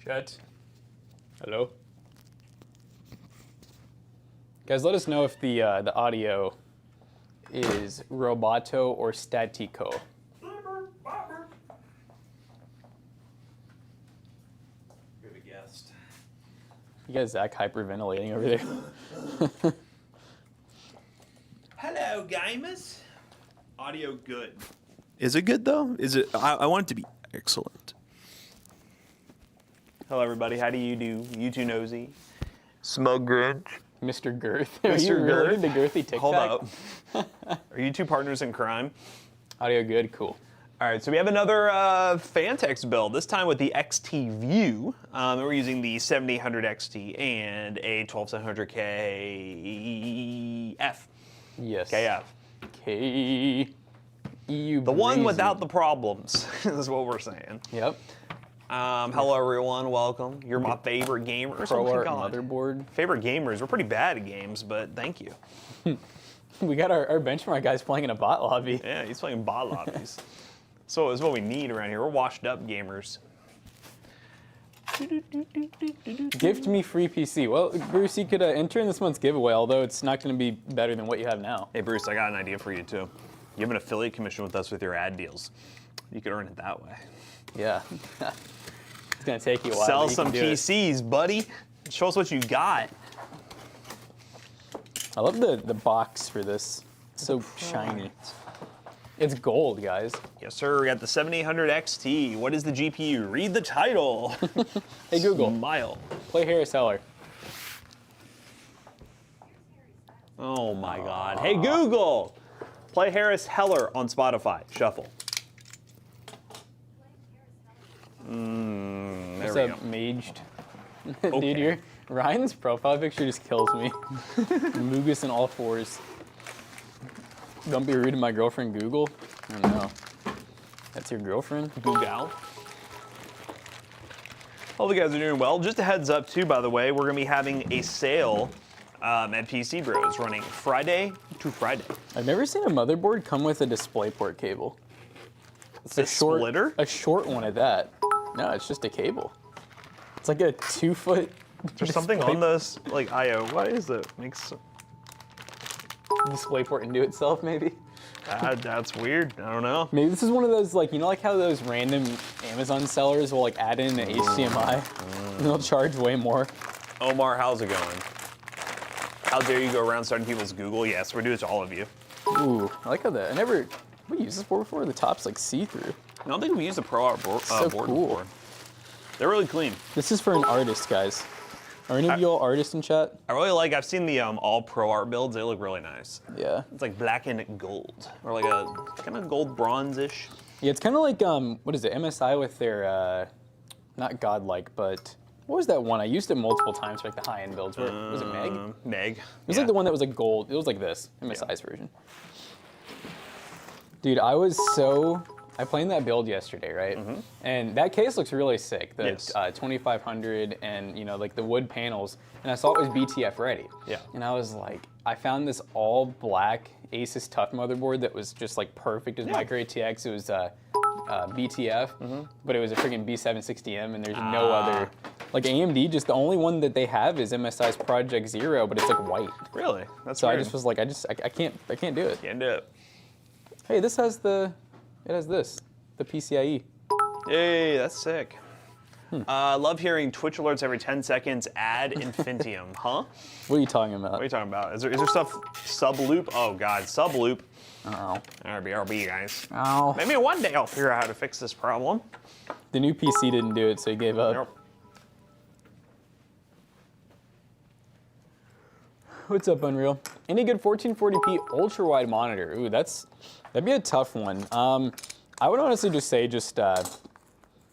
Chat. Hello. Guys, let us know if the audio is roboto or statico. We have a guest. You guys Zach hyperventilating over there. Hello, gamers. Audio good. Is it good though? Is it? I want it to be excellent. Hello, everybody. How do you do? You too nosy. Smug Grinch. Mr. Girth. Mr. Are you related Girth? to Girthy Tic Hold Tac? up. Are you two partners in crime? Audio good, cool. All right, so we have another Phanteks build, this time with the XT View. We're using the 7800 XT and a 12700 KF. Yes. KF. EU. The one without the problems, is what we're saying. Yep. Hello, everyone. Welcome. You're my favorite gamers. ProArt motherboard. Favorite gamers. We're pretty bad at games, but thank you. We got our benchmark guys playing in a bot lobby. Yeah, he's playing bot lobbies. So it's what we need around here. We're washed up gamers. Gift me free PC. Well, Bruce, you could enter in this month's giveaway, although it's not going to be better than what you have now. Hey, Bruce, I got an idea for you, too. You have an affiliate commission with us with your ad deals. You could earn it that way. Yeah. It's going to take you a while. Sell some PCs, buddy. Show us what you got. I love the box for this. It's so shiny. It's gold, guys. Yes, sir. We got the 7800 XT. What is the GPU? Read the title. Hey, Google. Smile. Play Harris Heller. Oh, my God. Hey, Google. Play Harris Heller on Spotify. Shuffle. There What's we up, go. maged? Okay. Dude, Ryan's profile picture just kills me. Mugus in all fours. Don't be rude to my girlfriend, Google. I don't know. That's your girlfriend? Google. Hope you guys are doing well. Just a heads up, too, by the way, we're going to be having a sale at PC Bros running Friday to Friday. I've never seen a motherboard come with a DisplayPort cable. It's a splitter? A short one at that. No, it's just a cable. It's like a 2-foot. There's something on this, like, I/O. What is it? Makes DisplayPort into itself, maybe. that's weird. I don't know. Maybe this is one of those, like, you know, like how those random Amazon sellers will like add in an HDMI, and they'll charge way more. Omar, how's it going? How dare you go around starting people's Google? Yes, we're doing it to all of you. Ooh, I like how that. We used this board before. The top's like see-through. I don't think we used a ProArt board cool. before. They're really clean. This is for an artist, guys. Are any of you all artists in chat? I really like. I've seen the all ProArt builds. They look really nice. Yeah. It's like black and gold, or like a kind of gold bronze-ish. Yeah, it's kind of like what is it? MSI with their not godlike, but what was that one? I used it multiple times for like the high-end builds. Was it Meg? Meg. It was like the one that was like gold. It was like this, MSI's version. Dude, I played that build yesterday, right? And that case looks really sick. The 2500 and, you know, like the wood panels. And I saw it was BTF ready. Yeah. And I was like, I found this all black Asus Tough motherboard that was just like perfect as micro ATX. It was BTF, but it was a freaking B760M, and there's no other. Like AMD, just the only one that they have is MSI's Project Zero, but it's like white. Really? That's So weird. I just was like, I can't do it. Can't do it. Hey, this has the PCIe. Yay, that's sick. Love hearing Twitch alerts every 10 seconds. Add Infinitium, huh? What are you talking about? What are you talking about? Is there stuff sub loop? Oh God, sub loop. Oh. RB, guys. Ow. Maybe one day I'll figure out how to fix this problem. The new PC didn't do it, so he gave up. Nope. What's up, Unreal? Any good 1440p ultra-wide monitor? Ooh, that'd be a tough one. I would honestly just say you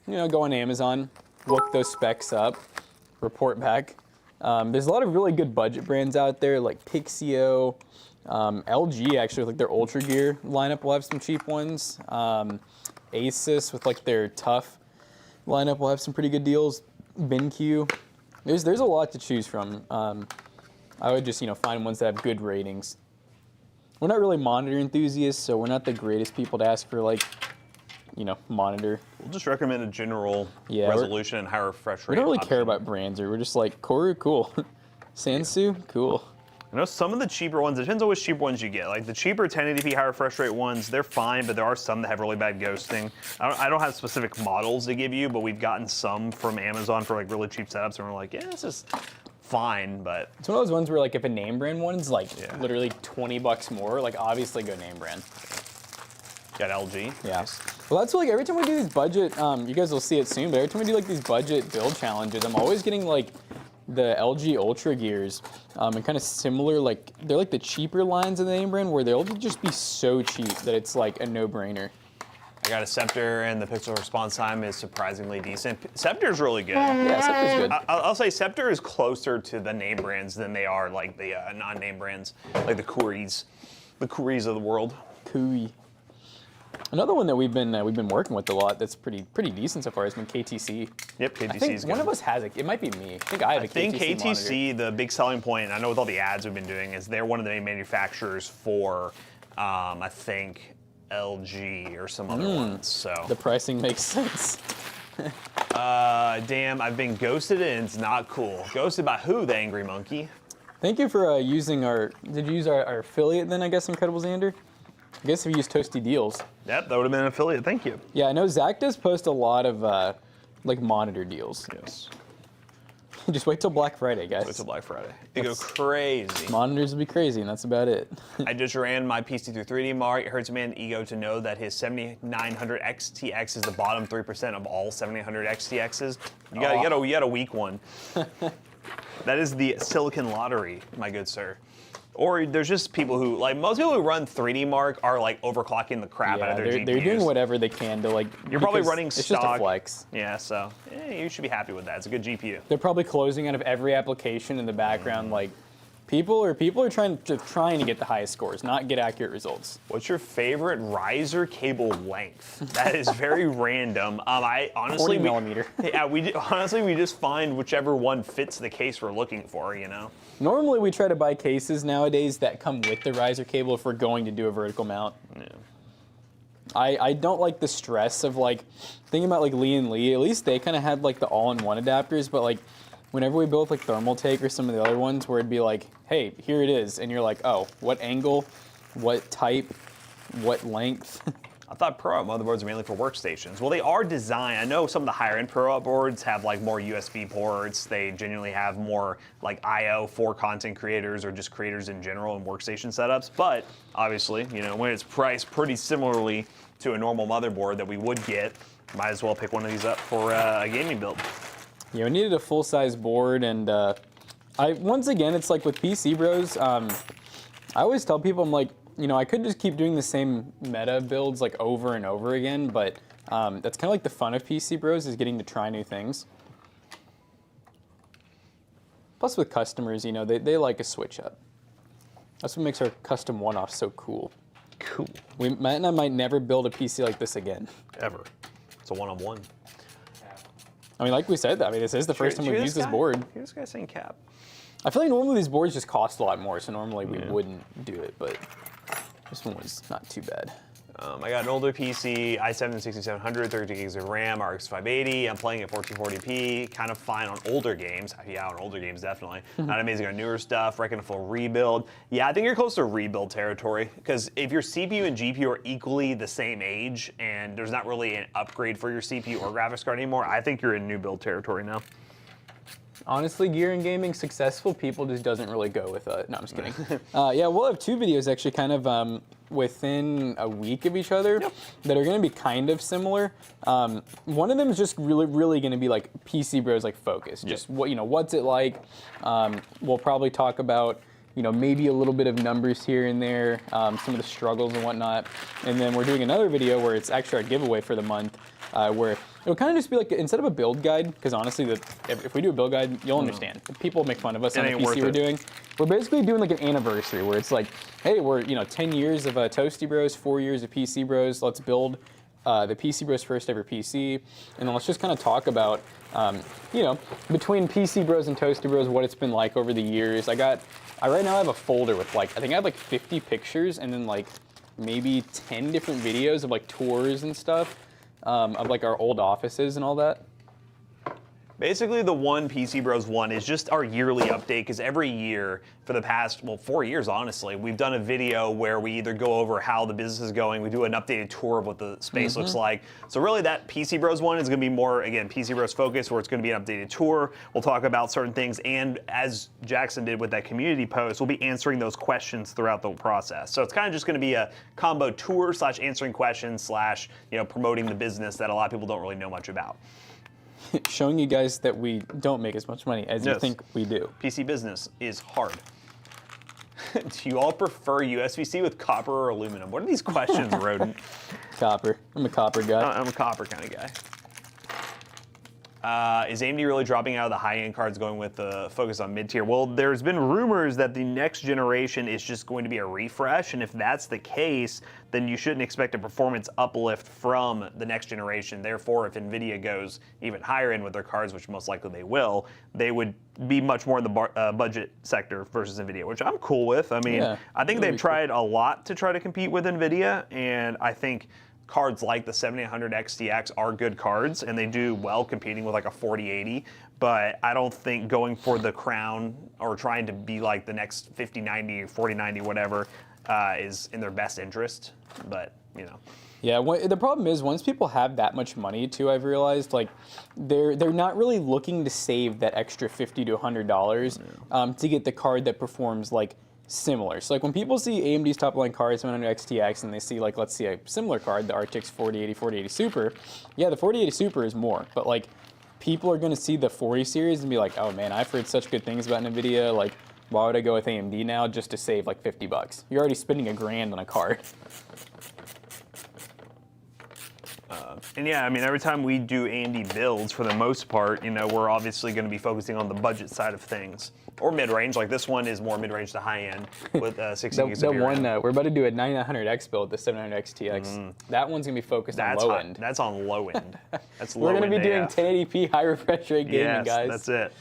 know, go on Amazon, look those specs up, report back. There's a lot of really good budget brands out there, like Pixio, LG actually, like their Ultra Gear lineup will have some cheap ones. Asus with like their Tough lineup will have some pretty good deals. BenQ. There's a lot to choose from. I would just, you know, find ones that have good ratings. We're not really monitor enthusiasts, so we're not the greatest people to ask for like monitor. We'll just recommend a general Yeah, resolution and high refresh rate. We don't really option. care about brands, or we're just like Koru, cool. Sansu, cool. I know some of the cheaper ones, it depends on which cheaper ones you get. Like the cheaper 1080p high refresh rate ones, they're fine, but there are some that have really bad ghosting. I don't have specific models to give you, but we've gotten some from Amazon for like really cheap setups, and we're like, yeah, this is fine, but. It's one of those ones where like if a name brand one's like literally $20 more, like obviously go name brand. Got LG. Yeah. Nice. Well, that's like every time we do these budget, you guys will see it soon, but every time we do like these budget build challenges, I'm always getting like the LG Ultra gears, and kind of similar, like they're like the cheaper lines of the name brand where they'll just be so cheap that it's like a no-brainer. I got a Scepter, and the pixel response time is surprisingly decent. Scepter's really good. Yeah, Scepter's good. I'll say Scepter is closer to the name brands than they are like the non-name brands, like the Kuris of the world. Kui. Another one that we've been working with a lot that's pretty decent so far has been KTC. Yep, KTC I think is good. one of us has it. It might be me. I think I have a KTC monitor. KTC, the big selling point, and I know with all the ads we've been doing, is they're one of the main manufacturers for, I think, LG or some other ones. So The pricing makes sense. damn, I've been ghosted and it's not cool. Ghosted by who? The Angry Monkey. Thank you for using our. Did you use our affiliate then? I guess Incredible Xander. I guess if you use Toasty Deals. Yep, that would have been an affiliate. Thank you. Yeah, I know Zach does post a lot of like monitor deals. Yes. Just wait till Black Friday, guys. Wait till Black Friday. They go crazy. Monitors will be crazy, and that's about it. I just ran my PC through 3D Mark. It hurts a man's ego to know that his 7900 XTX is the bottom 3% of all 7900 XTXs. You got a weak one. That is the silicon lottery, my good sir. Or there's just people who, like most people who run 3D Mark are like overclocking the crap out of their GPUs. They're doing whatever they can to like. You're probably running it's stock. It's just a flex. Yeah, so you should be happy with that. It's a good GPU. They're probably closing out of every application in the background. Like people are trying to get the highest scores, not get accurate results. What's your favorite riser cable length? That is very random. I honestly 40 millimeter. we just find whichever one fits the case we're looking for. You know. Normally we try to buy cases nowadays that come with the riser cable if we're going to do a vertical mount. Yeah. I don't like the stress of like thinking about like Lee and Lee. At least they kind of had like the all-in-one adapters, but like whenever we built like Thermal Take or some of the other ones where it'd be like, hey, here it is, and you're like, oh, what angle, what type, what length? I thought ProArt motherboards are mainly for workstations. Well, they are designed. I know some of the higher-end ProArt boards have like more USB ports. They genuinely have more like I/O for content creators or just creators in general and workstation setups. But obviously, when it's priced pretty similarly to a normal motherboard that we would get, might as well pick one of these up for a gaming build. Yeah, we needed a full-size board, and once again, it's like with PC Bros. I always tell people, I'm like, I could just keep doing the same meta builds like over and over again, but that's kind of like the fun of PC Bros is getting to try new things. Plus with customers, they like a switch up. That's what makes our custom one-offs so cool. Cool. Matt and I might never build a PC like this again. Ever. It's a one-on-one. I mean, like we said, this is the first time we've used this board. Hear this guy saying cap. I feel like normally these boards just cost a lot more, so normally we wouldn't do it, but this one was not too bad. I got an older PC, i7 6700, 32 gigs of RAM, RX 580. I'm playing at 1440p, kind of fine on older games. Yeah, on older games, definitely. Not amazing on newer stuff, reckon a full rebuild. Yeah, I think you're close to rebuild territory, because if your CPU and GPU are equally the same age, and there's not really an upgrade for your CPU or graphics card anymore, I think you're in new build territory now. Honestly, gear and gaming, successful people just doesn't really go with no, I'm just kidding. Yeah, we'll have two videos actually kind of within a week of each other that are going to be kind of similar. One of them is just really going to be like PC Bros like focused. Just what's it like? We'll probably talk about maybe a little bit of numbers here and there, some of the struggles and whatnot. And then we're doing another video where it's actually our giveaway for the month, where it'll kind of just be like, instead of a build guide, because honestly, if we do a build guide, you'll understand. People make fun of us on the PC we're doing. We're basically doing like an anniversary where it's like, hey, we're 10 years of Toasty Bros, 4 years of PC Bros. Let's build the PC Bros first ever PC, and then let's just kind of talk about, between PC Bros and Toasty Bros, what it's been like over the years. I right now have a folder with I think I have 50 pictures and then maybe 10 different videos of tours and stuff. of like our old offices and all that. Basically, the one PC Bros 1 is just our yearly update, because every year for the past, well, 4 years, honestly, we've done a video where we either go over how the business is going, we do an updated tour of what the space looks like. So really that PC Bros 1 is going to be more, again, PC Bros focused, where it's going to be an updated tour. We'll talk about certain things, and as Jackson did with that community post, we'll be answering those questions throughout the process. So it's kind of just going to be a combo tour / answering questions / promoting the business that a lot of people don't really know much about. Showing you guys that we don't make as much money as you think we do. PC business is hard. Do you all prefer USB-C with copper or aluminum? What are these questions, Rodent? Copper. I'm a copper guy. I'm a copper kind of guy. Is AMD really dropping out of the high-end cards, going with the focus on mid-tier? Well, there's been rumors that the next generation is just going to be a refresh, and if that's the case, then you shouldn't expect a performance uplift from the next generation. Therefore, if NVIDIA goes even higher in with their cards, which most likely they will, they would be much more in the budget sector versus NVIDIA, which I'm cool with. I mean, I think they've tried a lot to try to compete with NVIDIA, and I think cards like the 7800 XTX are good cards, and they do well competing with like a 4080, but I don't think going for the crown or trying to be like the next 5090 or 4090, whatever, is in their best interest. But yeah, the problem is once people have that much money too, I've realized like they're not really looking to save that extra $50 to $100 to get the card that performs like similar. So like when people see AMD's top line card 700 XTX and they see like, let's see a similar card, the RTX 4080 Super, yeah, the 4080 Super is more, but like people are going to see the 40 series and be like, oh man, I've heard such good things about NVIDIA, like why would I go with AMD now just to save like $50? You're already spending $1,000 on a card. And yeah, I mean, every time we do AMD builds, for the most part, we're obviously going to be focusing on the budget side of things. Or mid-range, like this one is more mid-range to high-end with 16 gigs of RAM. We're about to do a 9900X build, the 700 XTX. That one's going to be focused on low end. That's on low end. That's low We're end. going to be doing 1080p high refresh rate gaming, guys. That's it.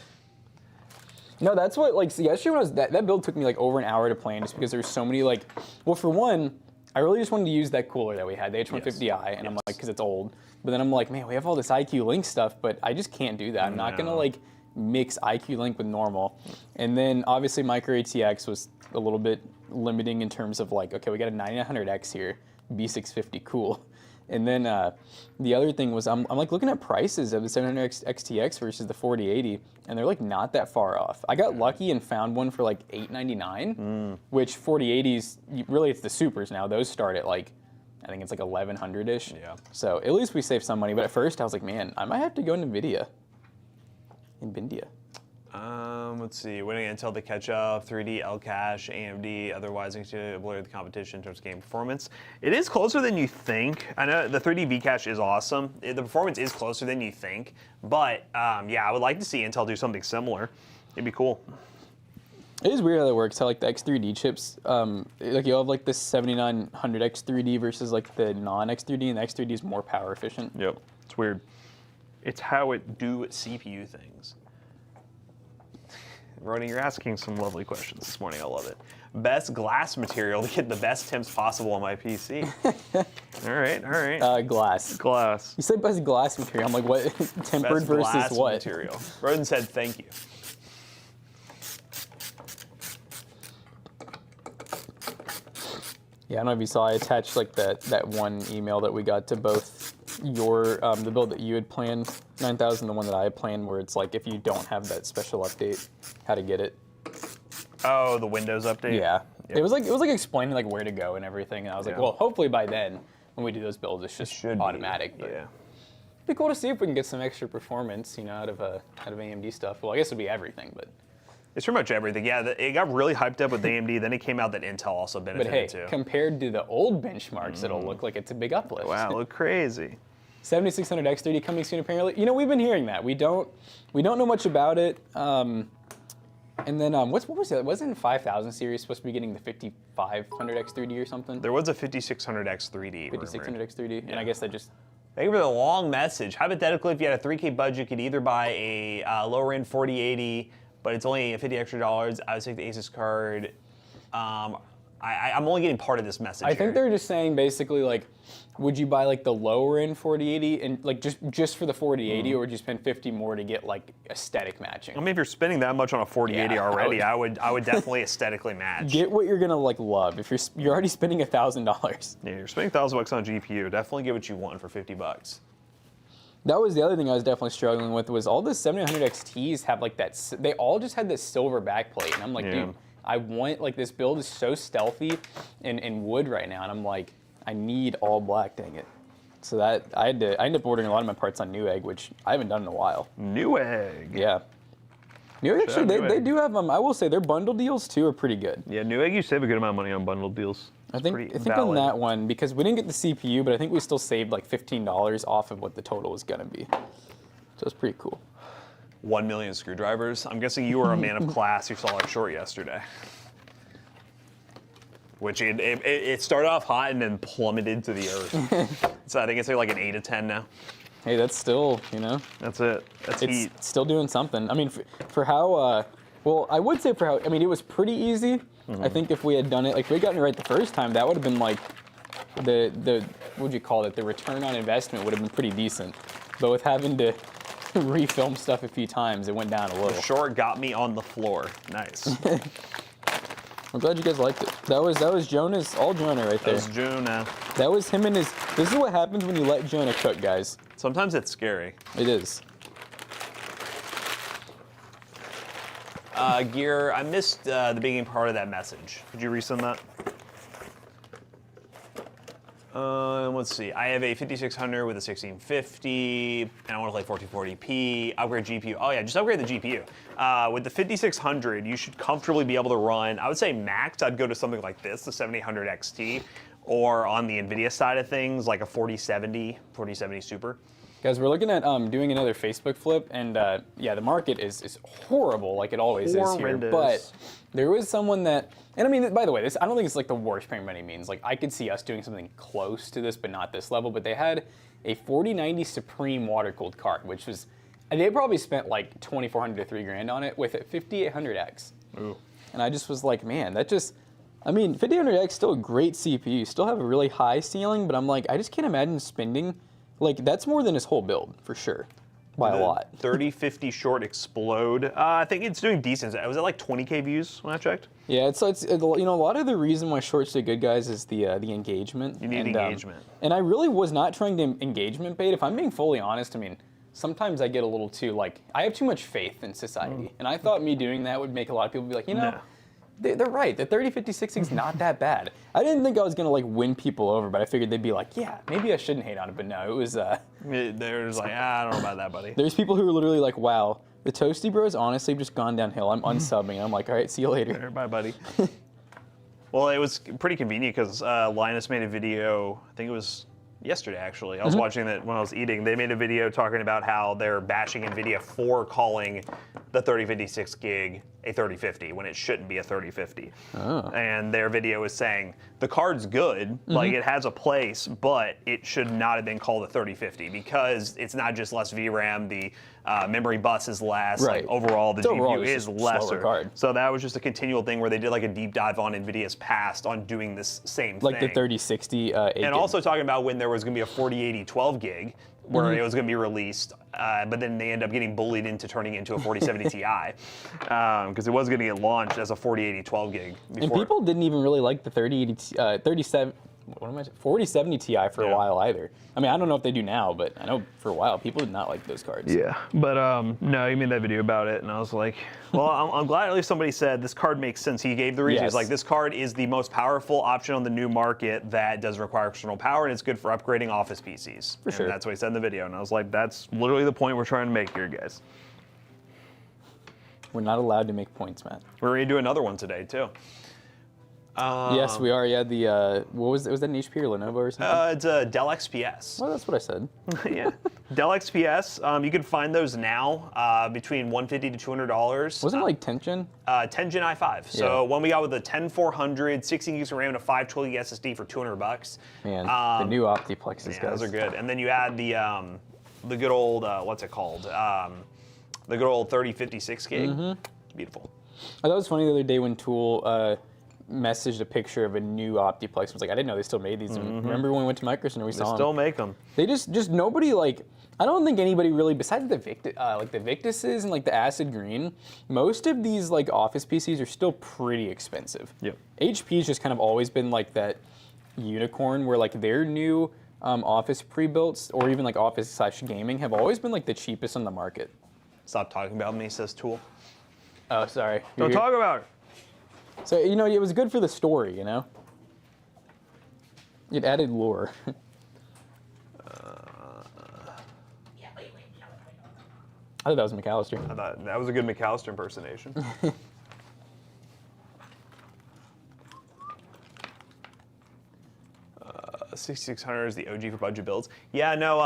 No, that's what, like, yesterday when I was, that build took me like over an hour to plan just because there's so many, like, well, for one, I really just wanted to use that cooler that we had, the H150i, and I'm like, because it's old. But then I'm like, man, we have all this IQ Link stuff, but I just can't do that. I'm not going to, like, mix IQ Link with normal. And then, obviously, Micro ATX was a little bit limiting in terms of, like, okay, we got a 9900X here, B650, cool. And then the other thing was I'm like looking at prices of the 700 XTX versus the 4080, and they're like not that far off. I got lucky and found one for like $899, which 4080s, really it's the supers now. Those start at like, I think it's like 1100-ish. Yeah. So at least we saved some money. But at first I was like, man, I might have to go into NVIDIA. Let's see. Waiting until they catch up. 3D, L cache, AMD. Otherwise, going to blur the competition in terms of game performance. It is closer than you think. I know the 3D V cache is awesome. The performance is closer than you think. But yeah, I would like to see Intel do something similar. It'd be cool. It is weird how that works. How like the X3D chips, like you have like the 7900 X3D versus like the non-X3D, and the X3D is more power efficient. Yep, it's weird. It's how it do CPU things. Ronnie, you're asking some lovely questions this morning. I love it. Best glass material to get the best temps possible on my PC. All right, all right. Glass. Glass. You said best glass material. I'm like, what? Tempered Best versus glass what? material. Roden said thank you. Yeah, I don't know if you saw, I attached like that one email that we got to both your, the build that you had planned, 9000, the one that I had planned, where it's like if you don't have that special update, how to get it. Oh, the Windows update? Yeah. Yep. It was like explaining like where to go and everything, and I was like, well, hopefully by then, when we do those builds, it's just automatic. But yeah. It'd be cool to see if we can get some extra performance, out of AMD stuff. Well, I guess it'd be everything, but. It's pretty much everything. Yeah, it got really hyped up with AMD. Then it came out that Intel also benefited too. But hey, compared to the old benchmarks, it'll look like it's a big uplift. Wow, look crazy. 7600 X3D coming soon apparently. We've been hearing that. We don't know much about it. And then what was it? Wasn't 5000 series supposed to be getting the 5500 X3D or something? There was a 5600 X3D. 5600 X3D, and I guess that just. Thank you for the long message. Hypothetically, if you had a 3K budget, you could either buy a lower end 4080. But it's only $50 extra. I would take the Asus card. I'm only getting part of this message. I think they're just saying basically like, would you buy like the lower end 4080 and like just for the 4080, or would you spend 50 more to get like aesthetic matching? I mean, if you're spending that much on a 4080 Yeah, already, I would definitely aesthetically match. Get what you're gonna like love. If you're already spending $1,000. Yeah, you're spending $1,000 on a GPU. Definitely get what you want for $50. That was the other thing I was definitely struggling with, was all the 7900 XTs have like that, they all just had this silver backplate, and I'm like, dude, I want, like, this build is so stealthy in wood right now, and I'm like, I need all black, dang it. So that, I ended up ordering a lot of my parts on Newegg, which I haven't done in a while. Newegg. Yeah. Newegg, actually, they do have, I will say, their bundle deals too are pretty good. Yeah, Newegg, you save a good amount of money on bundle deals. I think on that one, because we didn't get the CPU, but I think we still saved like $15 off of what the total was gonna be. So it's pretty cool. 1 million screwdrivers. I'm guessing you were a man of class who saw our short yesterday. Which it started off hot and then plummeted to the earth. So I think it's like an 8 of 10 now. Hey, that's still, you know. That's it. That's heat. It's still doing something. I mean, for how, well, I would say for how, I mean, it was pretty easy. I think if we had done it, like if we had gotten it right the first time, that would have been like the what would you call it? The return on investment would have been pretty decent. But with having to refilm stuff a few times, it went down a little. The short got me on the floor. Nice. I'm glad you guys liked it. That was Jonah's, all Jonah right there. That was Jonah. That was him and his, this is what happens when you let Jonah cook, guys. Sometimes it's scary. It is. Gear, I missed the beginning part of that message. Could you resend that? Let's see. I have a 5600 with a 1650, and I want to play 1440p. Upgrade GPU. Oh yeah, just upgrade the GPU. With the 5600, you should comfortably be able to run, I would say max, I'd go to something like this, the 7800 XT, or on the NVIDIA side of things, like a 4070 Super. Guys, we're looking at doing another Facebook flip, and yeah, the market is horrible, like it always is here. But there was someone that, and I mean, by the way, this, I don't think it's like the worst frame by any means. Like I could see us doing something close to this, but not this level. But they had a 4090 Supreme water-cooled card, which was, they probably spent like $2,400 to $3,000 on it with a 5800X. Ooh. And I just was like, man, that just, I mean, 5800X still a great CPU, still have a really high ceiling, but I'm like, I just can't imagine spending. Like, that's more than his whole build, for sure, by a lot. 3050 short explode. I think it's doing decent. Was it like 20K views when I checked? Yeah, it's you know, a lot of the reason why shorts do good, guys, is the engagement. You need engagement. And I really was not trying to engagement bait. If I'm being fully honest, I mean, sometimes I get a little too, like, I have too much faith in society. And I thought me doing that would make a lot of people be like, you know, they're right. The 3050 is not that bad. I didn't think I was gonna like win people over, but I figured they'd be like, yeah, maybe I shouldn't hate on it. But no, it was. They're just like, I don't know about that, buddy. There's people who are literally like, wow, the Toasty Bros honestly have just gone downhill. I'm unsubbing. And I'm like, all right, see you later. Bye, buddy. Well, it was pretty convenient because Linus made a video. I think it was yesterday, actually. I was watching it when I was eating. They made a video talking about how they're bashing NVIDIA for calling the 3056 gig a 3050 when it shouldn't be a 3050. Oh. And their video is saying, the card's good, like it has a place, but it should not have been called a 3050 because it's not just less VRAM, the memory bus is less, like overall the GPU is lesser. So that was just a continual thing where they did like a deep dive on NVIDIA's past on doing this same thing. Like the 3060 and also talking about when there was going to be a 4080 12 gig where it was going to be released, but then they end up getting bullied into turning it into a 4070 Ti because it was going to get launched as a 4080 12 gig before. And people didn't even really like the 4070 Ti for a while either. I mean, I don't know if they do now, but I know for a while people did not like those cards. Yeah, but no, he made that video about it, and I was like, well, I'm glad at least somebody said this card makes sense. He gave the reasons. He's like, this card is the most powerful option on the new market that does require external power, and it's good for upgrading office PCs. For sure. That's what he said in the video, and I was like, that's literally the point we're trying to make here, guys. We're not allowed to make points, Matt. We're going to do another one today, too. Yes, we are. Yeah, the what was that an HP or Lenovo or something? It's a Dell XPS. Well, that's what I said. Yeah, Dell XPS. You can find those now between $150 to $200. Wasn't it like 10 gen? 10 Gen i5. So one we got with a 10400, 16 gigs of RAM, and a 512 SSD for $200. Man, the new Optiplexes, yeah, guys. those are good. And then you add the good old what's it called? The good old 3056 gig. Beautiful. I thought it was funny the other day when Tool. messaged a picture of a new Optiplex. I was like, I didn't know they still made these. And remember when we went to Microsoft and we saw them? Still make them. They just nobody like. I don't think anybody really, besides the Victuses and like the Acid Green, most of these like office PCs are still pretty expensive. Yep. HP's just kind of always been like that unicorn where like their new office pre-builts or even like office/gaming have always been like the cheapest on the market. Stop talking about me, says Tool. Oh, sorry. Don't talk about it. So, you know, it was good for the story, you know? It added lore. I thought that was McAllister. I thought that was a good McAllister impersonation. 6600 is the OG for budget builds. Yeah, no,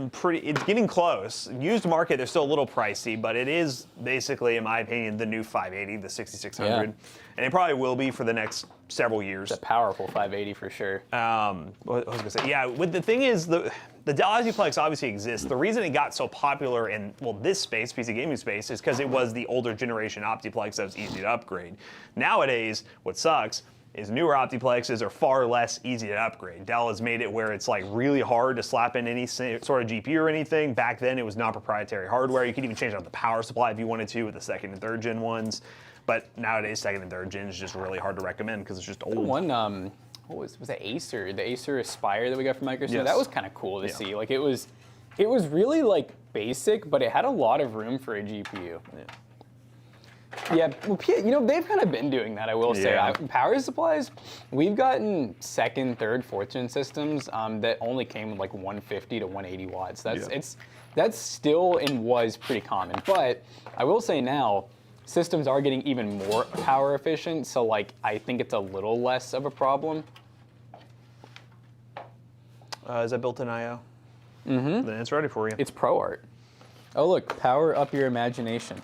it's getting close. Used market, they're still a little pricey, but it is basically, in my opinion, the new 580, the 6600. Yeah. And it probably will be for the next several years. It's a powerful 580 for sure. What was I gonna say? Yeah, the thing is, the Dell Optiplex obviously exists. The reason it got so popular in, well, this space, PC gaming space, is because it was the older generation Optiplex that was easy to upgrade. Nowadays, what sucks is newer Optiplexes are far less easy to upgrade. Dell has made it where it's like really hard to slap in any sort of GPU or anything. Back then, it was non-proprietary hardware. You could even change out the power supply if you wanted to with the second and third gen ones. But nowadays, second and third gen is just really hard to recommend because it's just old. One, what was that Acer? The Acer Aspire that we got from Microsoft. Yes. That was kind of cool to see. Like it was really like basic, but it had a lot of room for a GPU. Yeah, well, you know, they've kind of been doing that, I will say. Yeah. Power supplies, we've gotten second, third, fourth gen systems that only came with like 150 to 180 watts. That's still and was pretty common. But I will say now, systems are getting even more power efficient, so like I think it's a little less of a problem. Is that built-in I/O? Mm-hmm. Then it's ready for you. It's ProArt. Oh look, power up your imagination.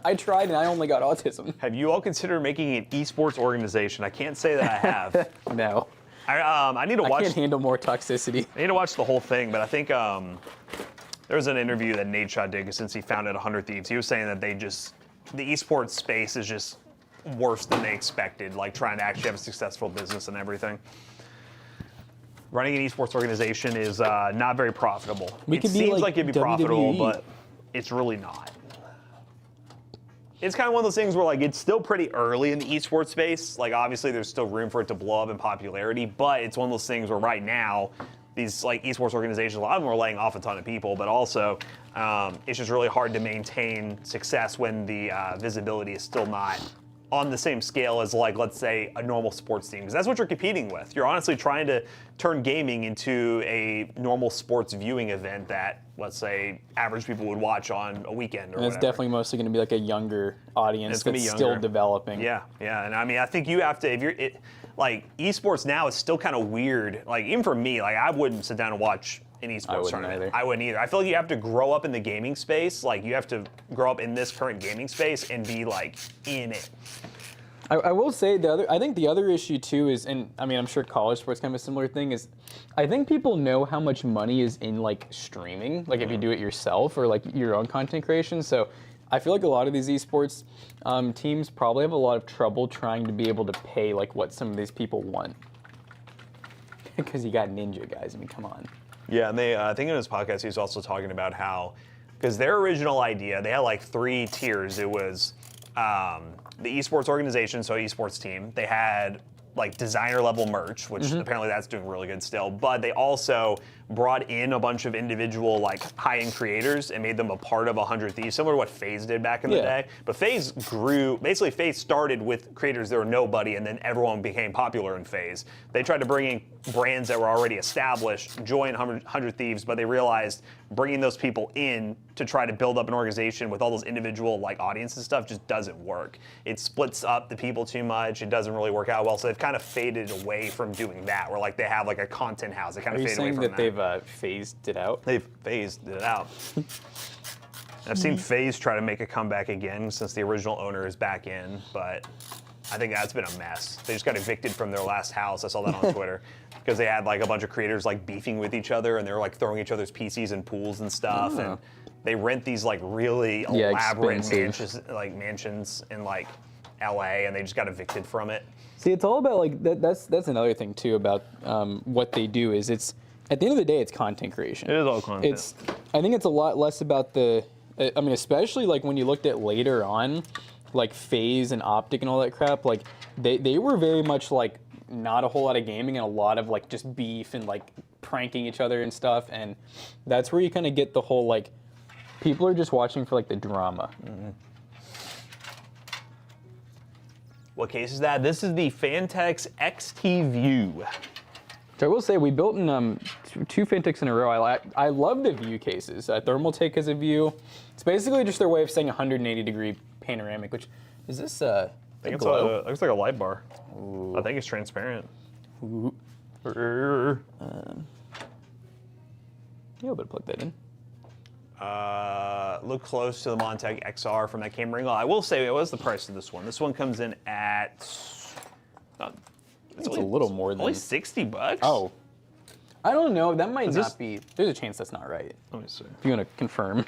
I tried and I only got autism. Have you all considered making an esports organization? I can't say that I have. No. I need to watch. I can't handle more toxicity. I need to watch the whole thing, but I think there was an interview that Nate Shaw did since he founded 100 Thieves. He was saying that the esports space is just worse than they expected, like trying to actually have a successful business and everything. Running an esports organization is not very profitable. It seems like it'd be profitable, but it's really not. It's kind of one of those things where like it's still pretty early in the esports space. Like obviously there's still room for it to blow up in popularity, but it's one of those things where right now these like esports organizations, a lot of them are laying off a ton of people, but also it's just really hard to maintain success when the visibility is still not on the same scale as like, let's say, a normal sports team, because that's what you're competing with. You're honestly trying to turn gaming into a normal sports viewing event that, let's say, average people would watch on a weekend or whatever. It's definitely mostly going to be like a younger audience that's still developing. Yeah, and I mean, I think you have to, like, esports now is still kind of weird. Like, even for me, like, I wouldn't sit down and watch an esports tournament. I wouldn't either. I feel like you have to grow up in the gaming space. Like, you have to grow up in this current gaming space and be, like, in it. I will say I think the other issue too is, and I mean, I'm sure college sports kind of a similar thing, is I think people know how much money is in like streaming, like if you do it yourself or like your own content creation. So I feel like a lot of these esports teams probably have a lot of trouble trying to be able to pay like what some of these people want. Because you got Ninja guys, I mean, come on. Yeah, and I think in his podcast he was also talking about how, because their original idea, they had like 3 tiers. It was the esports organization, so esports team. They had like designer level merch, which apparently that's doing really good still. But they also brought in a bunch of individual like high-end creators and made them a part of 100 Thieves, similar to what FaZe did back in the day. But FaZe grew, basically FaZe started with creators that were nobody, and then everyone became popular in FaZe. They tried to bring in brands that were already established, join 100 Thieves, but they realized bringing those people in to try to build up an organization with all those individual like audiences and stuff just doesn't work. It splits up the people too much. It doesn't really work out well. So they've kind of faded away from doing that, where like they have like a content house. They kind of fade away from that. Are you saying that they've phased it out? They've phased it out. I've seen FaZe try to make a comeback again since the original owner is back in, but I think that's been a mess. They just got evicted from their last house. I saw that on Twitter. Because they had like a bunch of creators like beefing with each other, and they were like throwing each other's PCs in pools and stuff. And they rent these like really elaborate mansions and like LA and they just got evicted from it. See, it's all about like that's another thing too about what they do is it's at the end of the day it's content creation. It is all content. I think it's a lot less about the. I mean, especially like when you looked at later on, like phase and optic and all that crap. Like they were very much like not a whole lot of gaming and a lot of like just beef and like pranking each other and stuff. And that's where you kind of get the whole like people are just watching for like the drama. Mm-hmm. What case is that? This is the Phanteks XT View. So I will say we built in two Phanteks in a row. I love the view cases. Thermal Take has a view. It's basically just their way of saying 180-degree panoramic. Which is this? I think it looks like a light bar. Ooh. I think it's transparent. Ooh. Yeah, but plug that in. Look close to the Montec XR from that camera angle. I will say, what was the price of this one? This one comes in at. It's a little more than only $60. Oh, I don't know. That might not be. There's a chance that's not right. Let me see. If you want to confirm,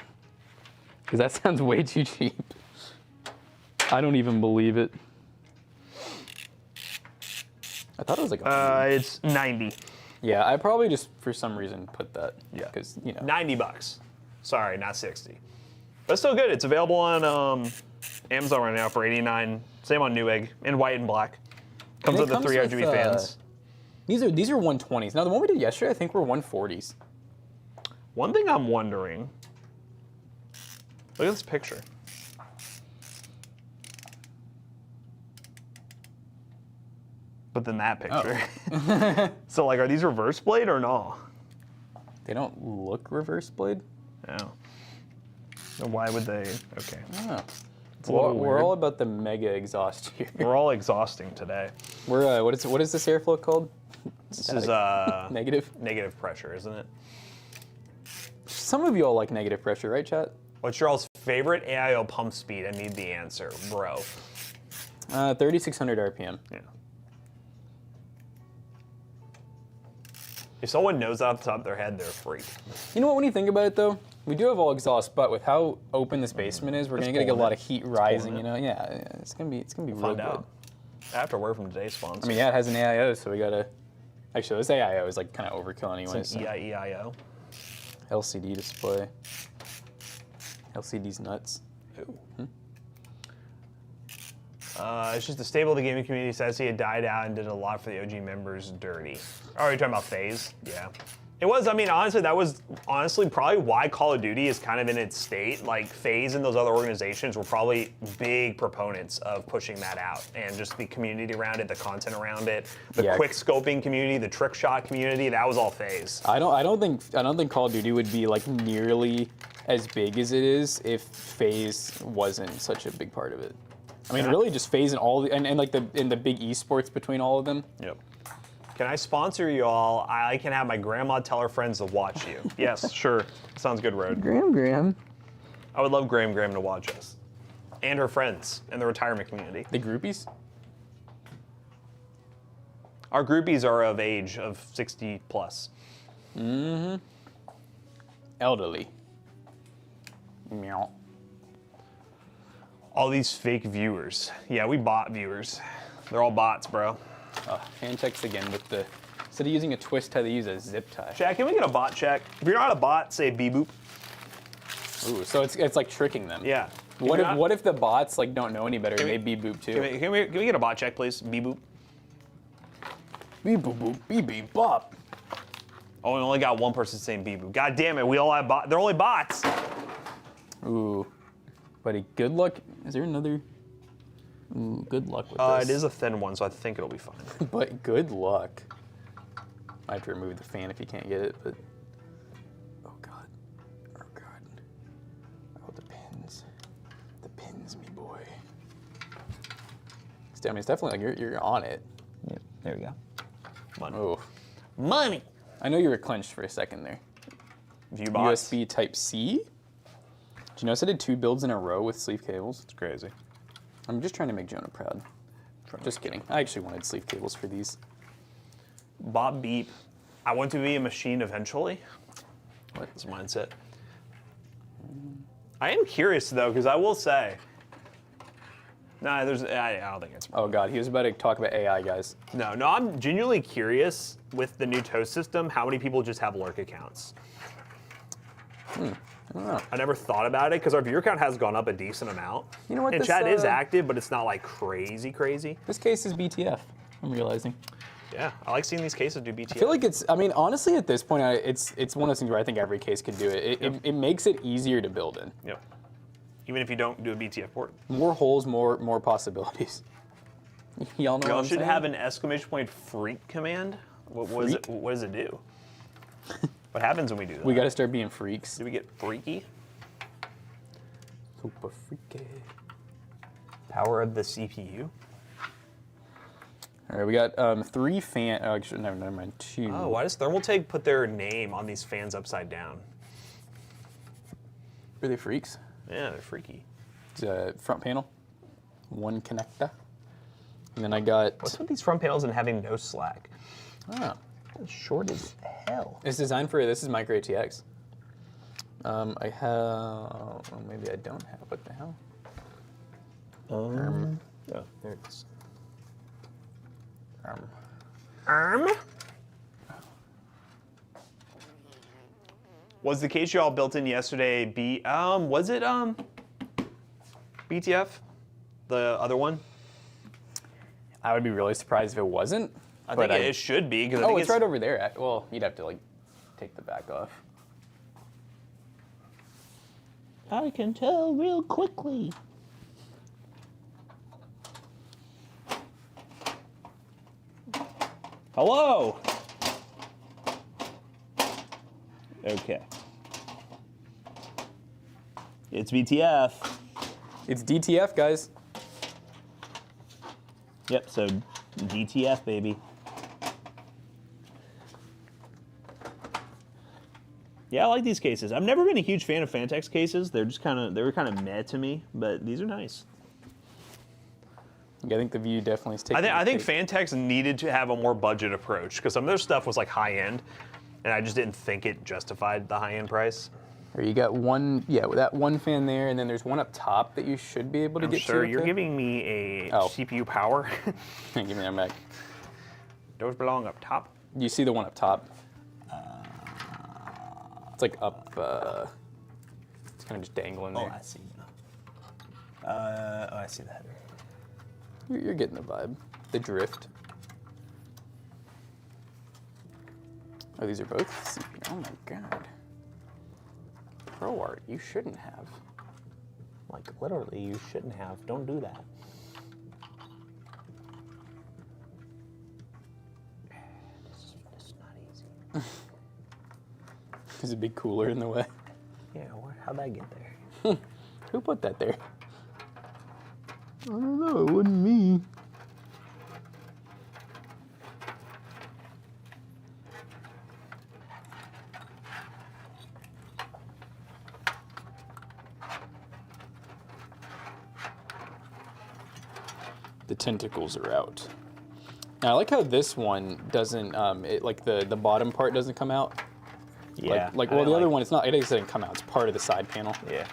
because that sounds way too cheap. I don't even believe it. I thought it was like. It's 90. Yeah, I probably just for some reason put that. Yeah, because you know. $90. Sorry, not 60. But it's still good. It's available on Amazon right now for $89. Same on Newegg in white and black. Comes with the 3 RGB fans. These are 120s. Now the one we did yesterday, I think were 140s. One thing I'm wondering. Look at this picture. But then that picture. Oh. So like, are these reverse blade or no? They don't look reverse blade. No. So why would they? Okay. Oh. We're all about the mega exhaust here. We're all exhausting today. We're what is this airflow called? This is negative. Negative pressure, isn't it? Some of you all like negative pressure, right, chat? What's your all's favorite AIO pump speed? I need the answer, bro. 3,600 RPM. Yeah. If someone knows that off the top of their head, they're a freak. You know what? When you think about it, though, we do have all exhaust, but with how open this basement is, we're gonna get a lot of heat rising. You know, yeah, it's gonna be real good. After word from today's sponsor. I mean, yeah, it has an AIO, so we gotta. Actually, this AIO is like kind of overkill anyway. It's an EIO. LCD display. LCD's nuts. Ooh. It's just the stable of the gaming community says he had died out and did a lot for the OG members dirty. Oh, you're talking about FaZe? Yeah. It was, I mean, honestly, that was probably why Call of Duty is kind of in its state. Like, FaZe and those other organizations were probably big proponents of pushing that out. And just the community around it, the content around it, the quick scoping community, the trick shot community, that was all FaZe. I don't think Call of Duty would be like nearly as big as it is if FaZe wasn't such a big part of it. I mean, really just FaZe and all the, and like the big esports between all of them. Yep. Can I sponsor you all? I can have my grandma tell her friends to watch you. Yes, sure. Sounds good, Road. Graham. I would love Graham to watch us. And her friends in the retirement community. The groupies? Our groupies are of age of 60 plus. Mm-hmm. Elderly. Meow. All these fake viewers. Yeah, we bot viewers. They're all bots, bro. Phanteks again with the, instead of using a twist tie, they use a zip tie. Jack, can we get a bot check? If you're not a bot, say beep boop. Ooh, so it's like tricking them. Yeah. What if the bots like don't know any better and they beep boop too? Can we get a bot check, please? Beep boop. Beep boop boop, beep beep bop. Oh, we only got one person saying beep boop. God damn it, we all have bots. They're only bots. Ooh. Buddy, good luck. Is there another? Ooh, good luck with this. It is a thin one, so I think it'll be fine. But good luck. I have to remove the fan if you can't get it, but... Oh, God. Oh, God. Oh, the pins. The pins, me boy. I mean, it's definitely like you're on it. Yep, there we go. Money. Oh. Money! I know you were clenched for a second there. Viewbots. USB Type-C? Did you notice I did 2 builds in a row with sleeve cables? It's crazy. I'm just trying to make Jonah proud. Just kidding. I actually wanted sleeve cables for these. Bob Beep. I want to be a machine eventually. What's mindset? I am curious though, because I will say, No, I don't think it's. Oh God, he was about to talk about AI, guys. No, I'm genuinely curious with the new toast system, how many people just have lurk accounts? I don't know. I never thought about it because our viewer count has gone up a decent amount. You know what? And This, chat is active, but it's not like crazy. This case is BTF, I'm realizing. Yeah, I like seeing these cases do BTF. I feel like I mean, honestly, at this point, it's one of those things where I think every case could do it. It makes it easier to build in. Yep. Even if you don't do a BTF port. More holes, more possibilities. Y'all know Y'all what I'm should saying? have an exclamation point freak command. What does it do? What happens when we do that? We got to start being freaks. Do we get freaky? Super freaky. Power of the CPU? All right, we got 3 fan. Oh, actually, never mind. 2. Oh, why does Thermaltake put their name on these fans upside down? Are they freaks? Yeah, they're freaky. It's a front panel, 1 connector, and then I got. What's with these front panels and having no slack? Oh, It's short as hell. it's designed for this is micro ATX. I have. Oh, maybe I don't have. What the hell? Oh, there it is. Was the case y'all built in yesterday was it BTF? The other one? I would be really surprised if it wasn't. I think it should be because I Oh, think it's right over there. Well, you'd have to like take the back off. I can tell real quickly. Hello. Okay. It's BTF. It's DTF, guys. Yep, so DTF, baby. Yeah, I like these cases. I've never been a huge fan of Phanteks cases. They were kind of meh to me, but these are nice. Yeah, I think the view definitely is taking. I think Phanteks needed to have a more budget approach because some of their stuff was like high end, and I just didn't think it justified the high end price. Or you got one, yeah, with that one fan there, and then there's one up top that you should be able to get to. Sure, you're okay? giving me a Oh. CPU power. Give me that back. Those belong up top. You see the one up top? It's like up. It's kind of just dangling there. I see. I see the header. You're getting the vibe. The drift. Oh, these are both CPU. Oh my god. ProArt, you shouldn't have. Like, literally, you shouldn't have. Don't do that. This is not easy. There's a big cooler in the way. Yeah, how'd that get there? Who put that there? I don't know, it wasn't me. The tentacles are out. Now I like how this one doesn't, like the bottom part doesn't come out. Yeah. Well, the other one, it's not. It doesn't come out. It's part of the side panel. Yeah.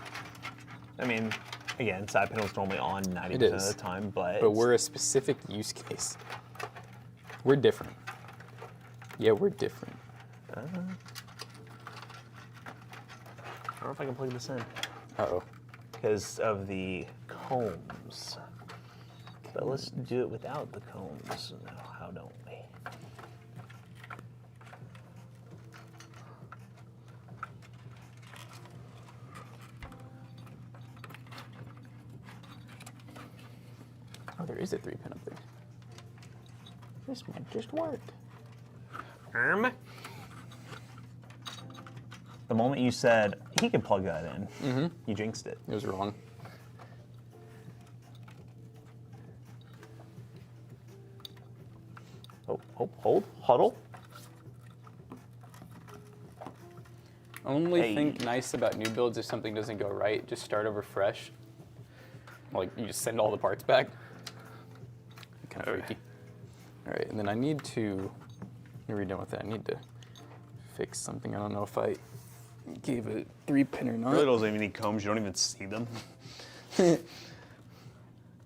I mean, again, side panel's normally on 90% of is. the time, but But we're a specific use case. We're different. Yeah, we're different. I don't know if I can plug this in Uh-oh. because of the combs. But let's do it without the combs. No, how don't we? Oh, there is a 3-pin up there. This might just work. The moment you said he can plug that in, you jinxed it. It was wrong. Hold, huddle. Only Hey. think nice about new builds if something doesn't go right. Just start over fresh. Like, you just send all the parts back. Kind of freaky. All right, and then I need to, when you're done with that, I need to fix something. I don't know if I gave a 3-pin or not. Really doesn't even need combs. You don't even see them.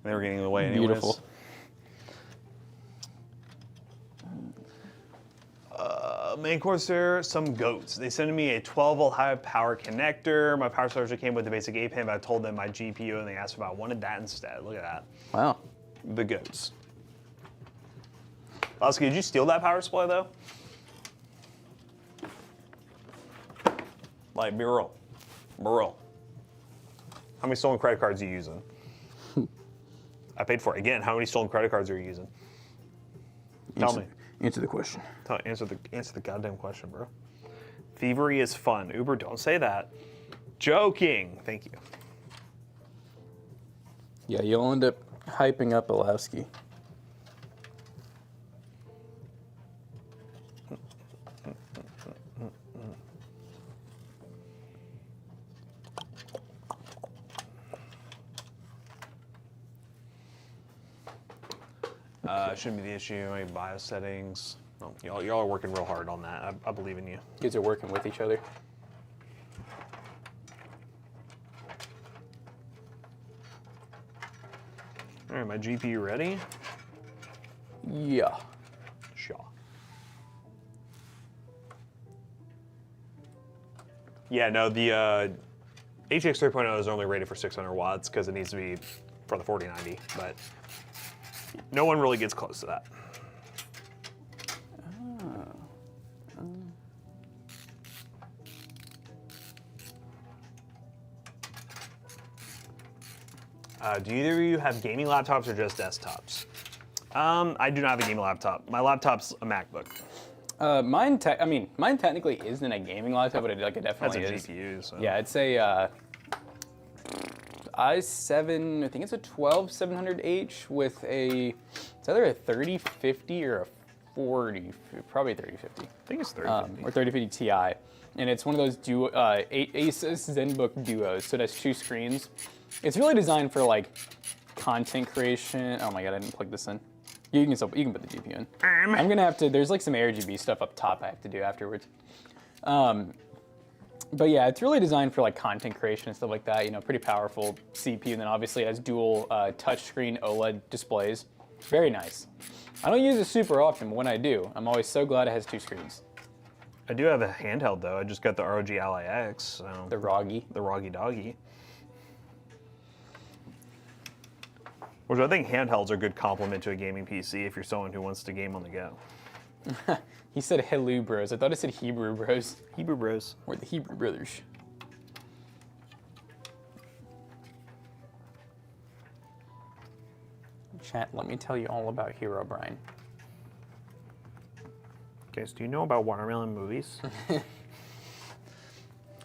They were getting in the way anyways. Beautiful. Main course there, some goats. They sent me a 12-volt high power connector. My power source came with the basic 8-pin, but I told them my GPU and they asked if I wanted that instead. Look at that. Wow. The goats. Oscar, did you steal that power supply though? Like, be real. Be real. How many stolen credit cards are you using? I paid for it. Again, how many stolen credit cards are you using? Tell me. Answer the question. Answer the goddamn question, bro. Thievery is fun. Uber, don't say that. Joking. Thank you. Yeah, you'll end up hyping up Olowski. Shouldn't be the issue. My BIOS settings. Well, y'all are working real hard on that. I believe in you. You guys are working with each other. All right, my GPU ready? Yeah. Sure. Yeah, no, the HX 3.0 is only rated for 600 watts because it needs to be for the 4090, but no one really gets close to that. Do either of you have gaming laptops or just desktops? I do not have a gaming laptop. My laptop's a MacBook. Mine technically isn't a gaming laptop, but it definitely That's is. a GPU. So. Yeah, it's a i7. I think it's a 12700H with it's either a 3050 or a 40, probably a 3050. I think it's 3050. Or 3050 Ti, and it's one of those Asus ZenBook Duos. So it has 2 screens. It's really designed for like content creation. Oh my god, I didn't plug this in. You can put the GPU in. I'm gonna have to. There's like some ARGB stuff up top I have to do afterwards. But yeah, it's really designed for like content creation and stuff like that. You know, pretty powerful CPU, and then obviously it has dual touchscreen OLED displays. Very nice. I don't use it super often, but when I do, I'm always so glad it has 2 screens. I do have a handheld though. I just got the ROG Ally X. So The Roggy. the Roggy Doggy. Which I think handhelds are a good complement to a gaming PC if you're someone who wants to game on the go. He said hello bros. I thought it said Hebrew bros. Hebrew Bros. We're the Hebrew brothers. Chat, let me tell you all about Hero Brian. Guys, do you know about watermelon movies?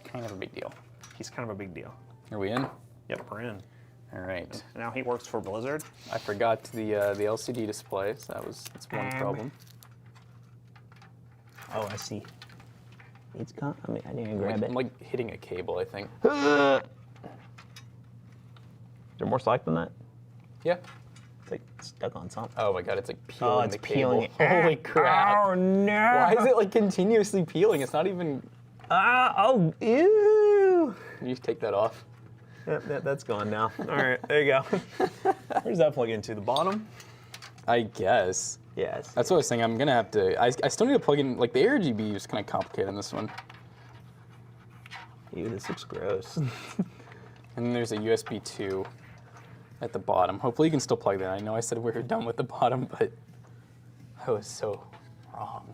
Kind of a big deal. He's kind of a big deal. Are we in? Yep, we're in. All right. Now he works for Blizzard. I forgot the LCD display, so that's one problem. Oh, I see. It's gone. I mean, I didn't grab it. I'm like hitting a cable, I think. Is there more slack than that? Yeah. It's like stuck on something. Oh my god, it's like peeling it's the cable. peeling. Holy crap. Oh no! Why is it like continuously peeling? It's not even. Oh, ew! Can you take that off? Yep, that's gone now. All right, there you go. Where's that plug into? The bottom? I guess. Yes. That's what I was saying. I'm gonna have to. I still need to plug in. Like the ARGB is kind of complicated in this one. Ew, this looks gross. And then there's a USB 2 at the bottom. Hopefully you can still plug that. I know I said we were done with the bottom, but I was so wrong.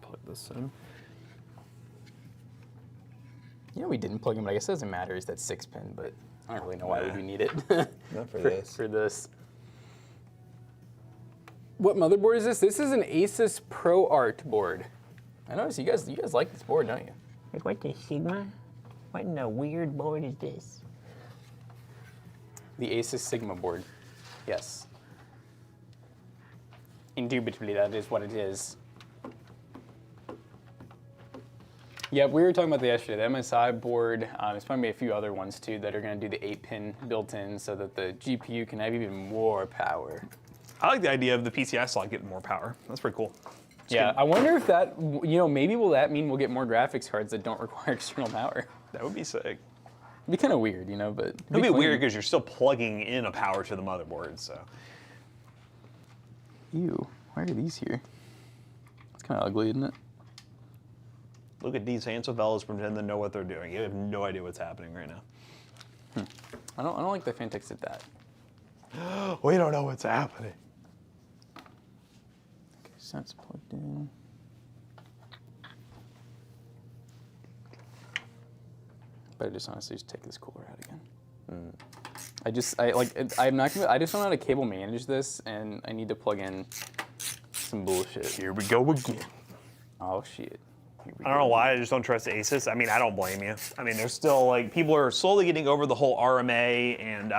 Plug this in. You know we didn't plug in, but I guess it doesn't matter. Is that 6-pin? But I don't really know why we need it. Not for this. For this. What motherboard is this? This is an Asus ProArt board. I noticed you guys like this board, don't you? What the Sigma? What in the weird board is this? The Asus Sigma board. Yes. Indubitably, that is what it is. Yeah, we were talking about that yesterday. The MSI board, there's probably a few other ones too that are going to do the 8-pin built-in so that the GPU can have even more power. I like the idea of the PCI slot getting more power. That's pretty cool. Yeah, I wonder if that, maybe will that mean we'll get more graphics cards that don't require external power? That would be sick. It'd be kind of weird, you know, but It'd be weird because you're still plugging in a power to the motherboard, so. Ew, why are these here? It's kind of ugly, isn't it? Look at these handsome fellas pretend to know what they're doing. You have no idea what's happening right now. I don't like the Phanteks did that. We don't know what's happening. Okay, so that's plugged in. But I just honestly just take this cooler out again. I just don't know how to cable manage this, and I need to plug in some bullshit. Here we go again. Oh shit. Here we I don't know why, I just don't trust Asus. I mean, I don't blame you. I mean, there's still, like, people are slowly getting over the whole RMA and,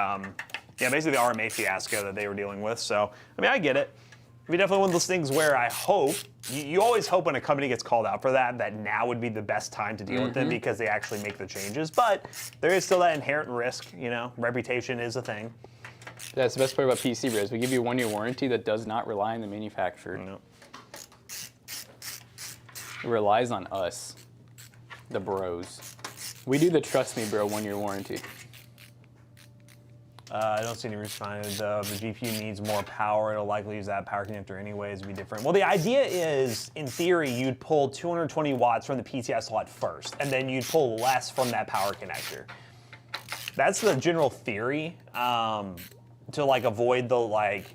yeah, basically the RMA fiasco that they were dealing with. So, I mean, I get it. I mean, definitely one of those things where I hope, you always hope when a company gets called out for that now would be the best time to deal with them because they actually make the changes. But there is still that inherent risk, you know, reputation is a thing. That's the best part about PC Bros. We give you a 1-year warranty that does not rely on the manufacturer. No. It relies on us, the bros. We do the trust me bro 1-year warranty. I don't see any reason behind it. The GPU needs more power. It'll likely use that power connector anyways. It'd be different. Well, the idea is, in theory, you'd pull 220 watts from the PCI slot first, and then you'd pull less from that power connector. That's the general theory to like avoid the like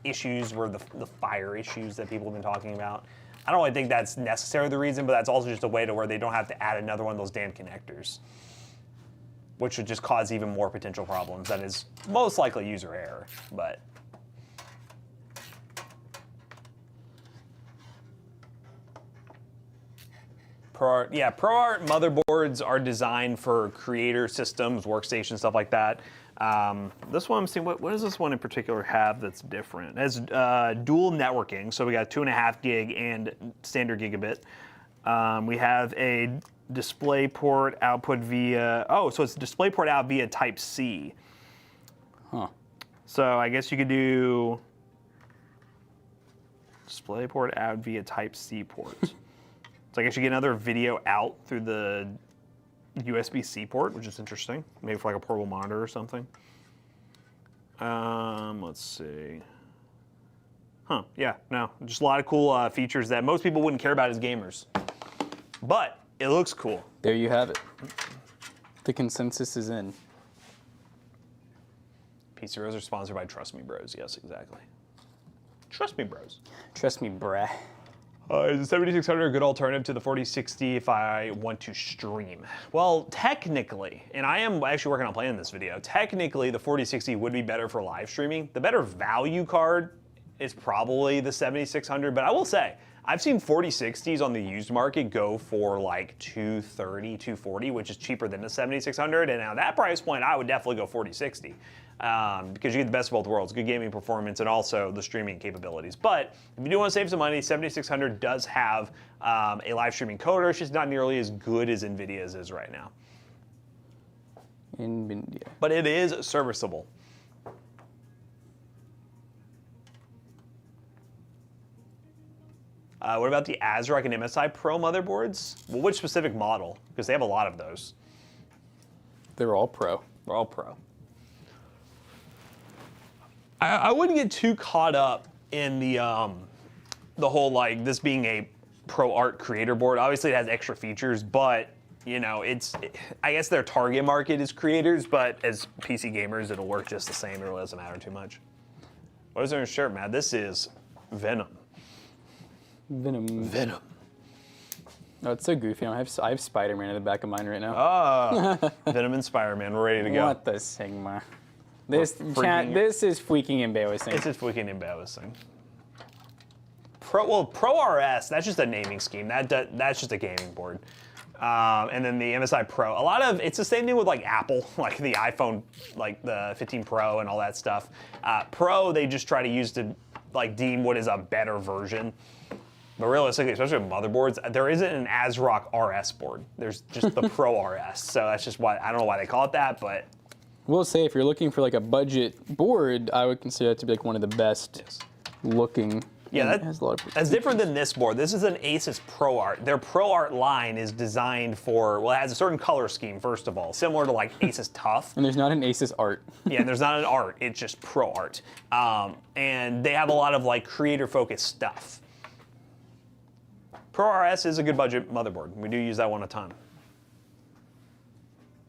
issues where the fire issues that people have been talking about. I don't really think that's necessarily the reason, but that's also just a way to where they don't have to add another one of those damn connectors, which would just cause even more potential problems. That is most likely user error, but. ProArt, yeah, ProArt motherboards are designed for creator systems, workstations, stuff like that. This one I'm seeing, what does this one in particular have that's different? It has dual networking, so we got 2.5 gig and standard gigabit. We have a DisplayPort output via, so it's DisplayPort out via Type-C. Huh. So I guess you could do DisplayPort out via Type-C port. So I guess you get another video out through the USB-C port, which is interesting. Maybe for like a portable monitor or something. Let's see. Huh, yeah, no. Just a lot of cool features that most people wouldn't care about as gamers. But it looks cool. There you have it. The consensus is in. PC Bros are sponsored by Trust Me Bros. Yes, exactly. Trust Me Bros. Trust me, bruh. Is the 7600 a good alternative to the 4060 if I want to stream? Well, technically, and I am actually working on playing this video, technically the 4060 would be better for live streaming. The better value card is probably the 7600, but I will say, I've seen 4060s on the used market go for like $230, $240, which is cheaper than the 7600, and now that price point, I would definitely go 4060. Because you get the best of both worlds, good gaming performance and also the streaming capabilities. But if you do want to save some money, 7600 does have a live streaming coder. It's just not nearly as good as NVIDIA's is right now. NVIDIA. But it is serviceable. What about the ASRock and MSI Pro motherboards? Well, which specific model? Because they have a lot of those. They're all pro. They're all pro. I wouldn't get too caught up in the whole like this being a ProArt creator board. Obviously, it has extra features, but you know, I guess their target market is creators, but as PC gamers, it'll work just the same. It really doesn't matter too much. What is there in your shirt, man? This is Venom. Venom. Oh, it's so goofy. I have Spider-Man in the back of mine right now. Ah, Venom and Spider-Man. We're ready to go. What the Sigma? This is freaking embarrassing. This is freaking embarrassing. ProRS, that's just a naming scheme. That's just a gaming board. And then the MSI Pro. It's the same thing with like Apple, like the iPhone, like the 15 Pro and all that stuff. Pro, they just try to use to like deem what is a better version. But realistically, especially with motherboards, there isn't an ASRock RS board. There's just the ProRS. So that's just why, I don't know why they call it that, but. We'll say if you're looking for like a budget board, I would consider it to be like one of the best looking Yeah, It has a lot of that's different than this board. This is an Asus ProArt. Their ProArt line is designed for, well, it has a certain color scheme, first of all, similar to like Asus Tough. And there's not an Asus Art. Yeah, and there's not an art, it's just ProArt. And they have a lot of like creator-focused stuff. ProRS is a good budget motherboard. We do use that one a ton.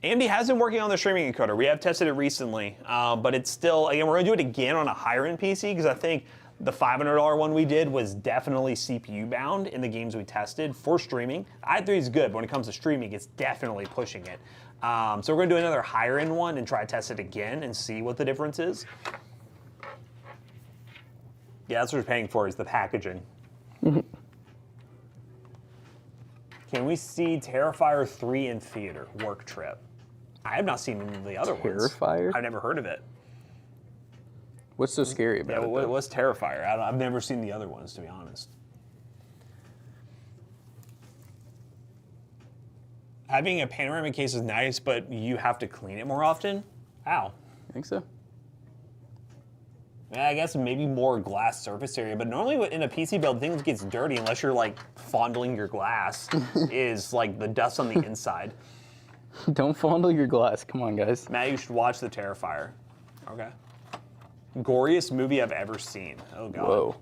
AMD has been working on the streaming encoder. We have tested it recently, but it's still, again, we're gonna do it again on a higher end PC because I think the $500 one we did was definitely CPU bound in the games we tested for streaming. i3 is good, but when it comes to streaming, it's definitely pushing it. So we're gonna do another higher end one and try to test it again and see what the difference is. Yeah, that's what we're paying for, is the packaging. Can we see Terrifier 3 in theater, work trip? I have not seen any of the other ones. Terrifier? I've never heard of it. What's so scary about it? What's Terrifier? I've never seen the other ones, to be honest. Having a panoramic case is nice, but you have to clean it more often? How? I think so. Yeah, I guess maybe more glass surface area, but normally in a PC build, things gets dirty unless you're like fondling your glass, is like the dust on the inside. Don't fondle your glass. Come on, guys. Matt, you should watch The Terrifier. Okay. Goriest movie I've ever seen. Oh god. Whoa.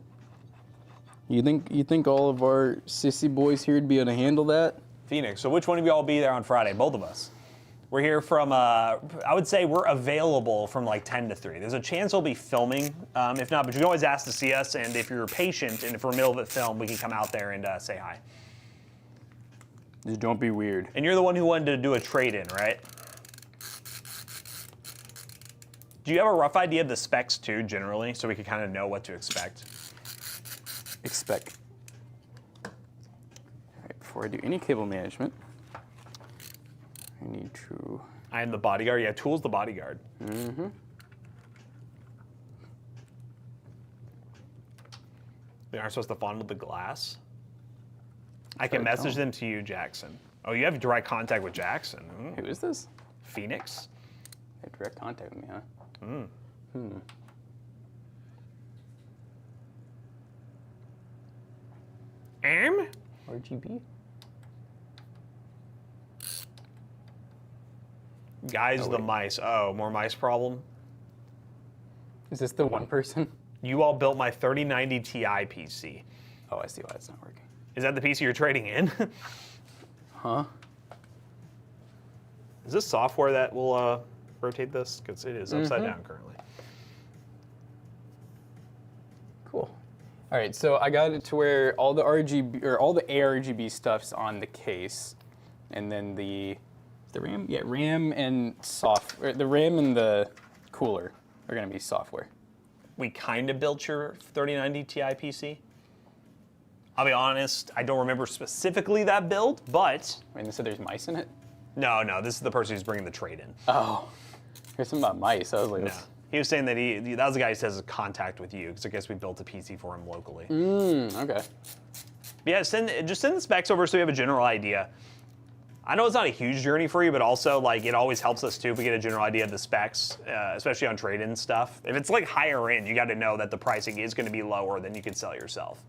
You think all of our sissy boys here would be able to handle that? Phoenix. So which one of you all be there on Friday? Both of us. We're here from, I would say we're available from like 10 to 3. There's a chance we'll be filming. If not, but you can always ask to see us, and if you're patient and if we're in the middle of a film, we can come out there and say hi. Just don't be weird. And you're the one who wanted to do a trade-in, right? Do you have a rough idea of the specs too, generally, so we can kind of know what to expect? Expect. All right, before I do any cable management, I need to... I am the bodyguard. Yeah, Tool's the bodyguard. Mm-hmm. They aren't supposed to fondle the glass. I can message them to you, Jackson. Oh, you have direct contact with Jackson. Who is this? Phoenix. They have direct contact with me, huh? RGB? Guys, the mice. Oh, more mice problem? Is this the one person? You all built my 3090 Ti PC. Oh, I see why it's not working. Is that the PC you're trading in? Huh? Is this software that will rotate this? Because it is upside down currently. Cool. All right, so I got it to where all the RGB or all the ARGB stuff's on the case, and then the RAM, yeah, RAM and the RAM and the cooler are gonna be software. We kind of built your 3090 Ti PC. I'll be honest, I don't remember specifically that build, but... I mean, they said there's mice in it? No, this is the person who's bringing the trade in. Oh, here's something about mice. I was like, No. He was saying that that was the guy who says contact with you, because I guess we built a PC for him locally. okay. But yeah, just send the specs over so we have a general idea. I know it's not a huge journey for you, but also like it always helps us too if we get a general idea of the specs, especially on trade-in stuff. If it's like higher end, you got to know that the pricing is going to be lower than you can sell yourself.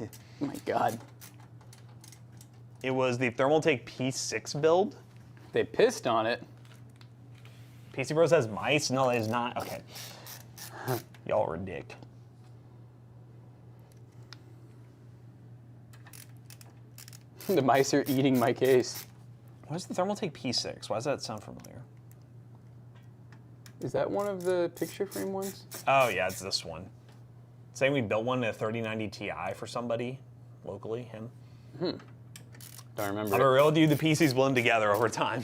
Oh my God. It was the Thermaltake P6 build. They pissed on it. PC Bros has mice? No, that is not. Okay. Y'all are a dick. The mice are eating my case. What is the Thermaltake P6? Why does that sound familiar? Is that one of the picture frame ones? Oh yeah, it's this one. Saying we built one in a 3090 Ti for somebody locally, him. Don't remember. I'm a real dude, the PCs blend together over time.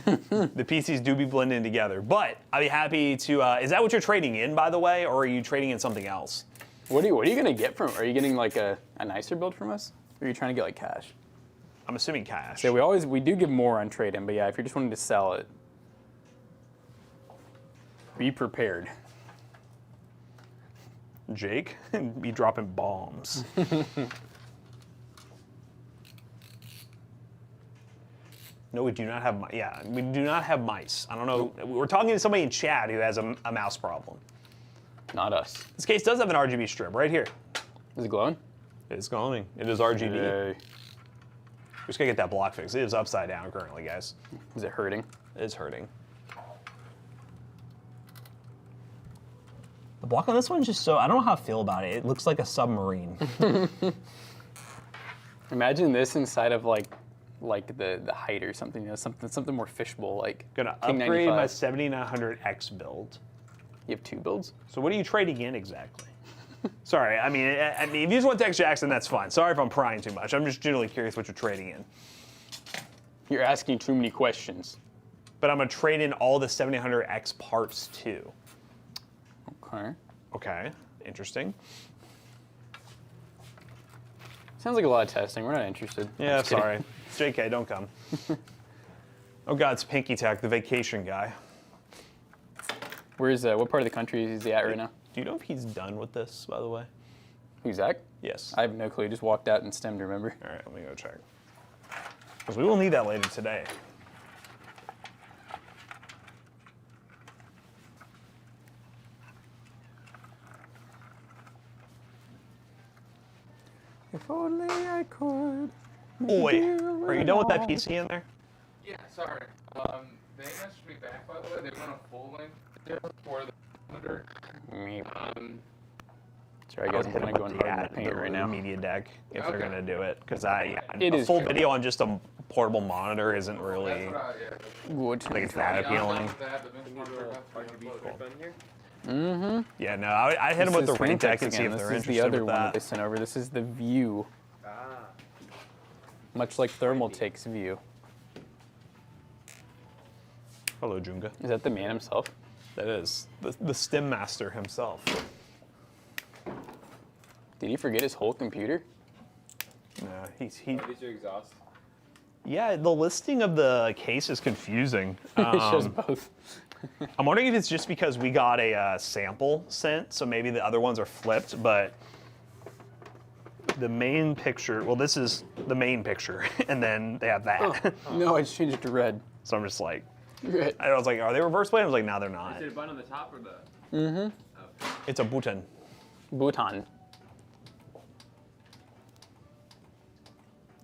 The PCs do be blending together. But I'd be happy to, is that what you're trading in, by the way, or are you trading in something else? What are you gonna get from? Are you getting like a nicer build from us? Or are you trying to get like cash? I'm assuming cash. So we do give more on trade-in, but yeah, if you're just wanting to sell it, be prepared. Jake, be dropping bombs. No, we do not have. Yeah, we do not have mice. I don't know. We're talking to somebody in chat who has a mouse problem. Not us. This case does have an RGB strip right here. Is it glowing? It's glowing. It is RGB. Yay. We're just gonna get that block fixed. It is upside down currently, guys. Is it hurting? It is hurting. The block on this one is just so, I don't know how I feel about it. It looks like a submarine. Imagine this inside of like the height or something, you know, something more fishbowl, like Gonna King upgrade my 95. 7900X build. You have 2 builds? So what are you trading in exactly? Sorry, I mean, if you just want Tex Jackson, that's fine. Sorry if I'm prying too much. I'm just generally curious what you're trading in. You're asking too many questions. But I'm gonna trade in all the 7900X parts too. Okay. Okay, interesting. Sounds like a lot of testing. We're not interested. Yeah, Just kidding. sorry. JK, don't come. Oh God, it's Pinky Tech, the vacation guy. Where's what part of the country is he at right now? Do you know if he's done with this, by the way? Who's Zach? Yes. I have no clue. He just walked out and stemmed, remember? All right, let me go check. Because we will need that later today. If only I could. Oh, wait. Are you done with that PC in there? Yeah, sorry. They messaged me back, by the way. They want a full length video for the monitor. Sorry, guys, I'm kind of going hard in the paint right now. Media deck, if they're Okay. gonna do it, because It a is full true. video on just a portable monitor isn't really. That's what Good. I think it's that appealing. Mm-hmm. Yeah, no, I hit them with the rain tech and see if This they're is the interested other with one that they that. sent over. This is the View. Much like Thermal takes View. Hello, Junga. Is that the man himself? That is the stem master himself. Did he forget his whole computer? No, he. These are exhaust. Yeah, the listing of the case is confusing. It shows both. I'm wondering if it's just because we got a sample sent, so maybe the other ones are flipped, but the main picture, well, this is the main picture, and then they have that. No, I just changed it to red. So I'm just like, Red. I was like, are they reverse blade? I was like, no, they're not. Is it a button on the top or the? It's a button. Bhutan.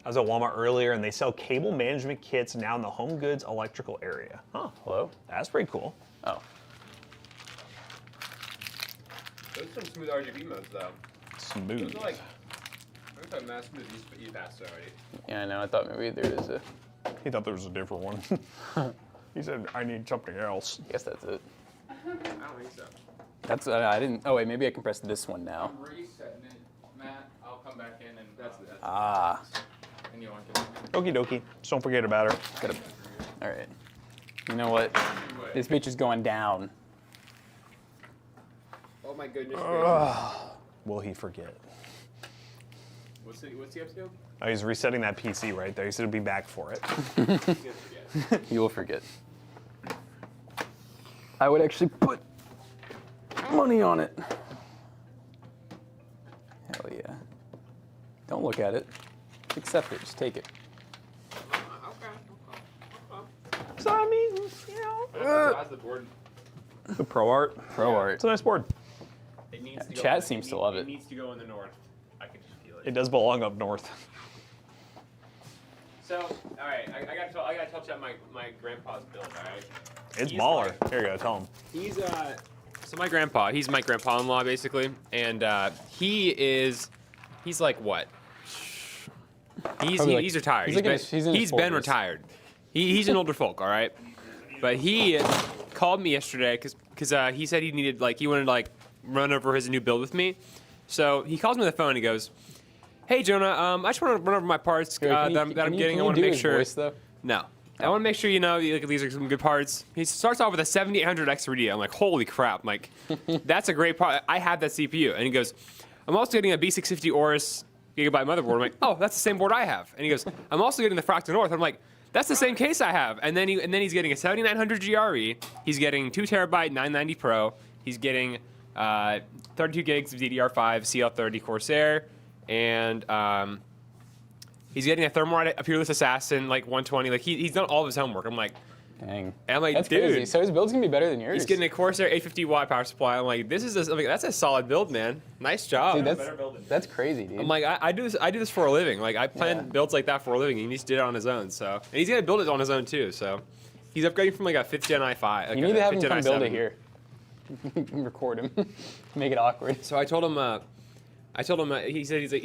I was at Walmart earlier, and they sell cable management kits now in the home goods electrical area. Huh, Hello? that's pretty cool. Oh. Those are some smooth RGB modes though. Smooth. Those are like, I thought mass smooth you passed already. Yeah, I know. I thought maybe there is a. He thought there was a different one. He said, I need something else. I guess that's it. I don't think so. That's. I didn't. Oh, wait. Maybe I can press this one now. I'm resetting it, Matt. I'll come back in and that's Ah. And you want to Okie dokie. Just don't forget about her. Gotta. All right. You know what? This bitch is going down. Oh my goodness. Will he forget? What's the episode? Oh, he's resetting that PC right there. He said he'll be back for it. You will forget. I would actually put money on it. Hell yeah. Don't look at it. Accept it. Just take it. So, I mean, you know. How's the board? The ProArt. ProArt. It's a nice board. It needs to go Chat in the- seems to love it. It needs to go in the north. I can just feel It does belong up north. So, all right, I gotta tell Chad my grandpa's build. All right. It's He's baller. like- Here you go. Tell him. He's so my grandpa, he's my grandpa-in-law basically, and he's like what? He's Probably like- he's retired. he's like in his- he's in his been 40s. retired. He's an older folk, all right. But he called me yesterday because he said he needed he wanted to run over his new build with me. So he calls me on the phone and he goes, "Hey Jonah, I just want to run over my parts Here, that I'm getting. I want to make sure." Voice, though? No. I want to make sure you know these are some good parts. He starts off with a 7800X 3D. I'm like, holy crap. I'm like, that's a great part. I have that CPU. And he goes, I'm also getting a B650 Aorus Gigabyte motherboard. I'm like, oh, that's the same board I have. And he goes, I'm also getting the Fractal North. I'm like, that's the same case I have. And then he's getting a 7900 GRE. He's getting 2 terabyte 990 Pro. He's getting 32 gigs of DDR5 CL30 Corsair. And He's getting a Thermorite, a Peerless Assassin, like 120. Like he's done all of his homework. I'm like, Dang. That's Crazy. dude. So his build's gonna be better than yours. He's getting a Corsair 850 watt power supply. I'm like, that's a solid build, man. Nice job. Dude, Better build than that's crazy, dude. I'm like, I do this for a living. Like I plan builds like that for a living, and he just did it on his own. So, and he's gonna build it on his own too. So, he's upgrading from like a 5th gen i5. Like you need to have him 5th gen come build i7. it here. Record him. Make it awkward. So I told him. He said he's like,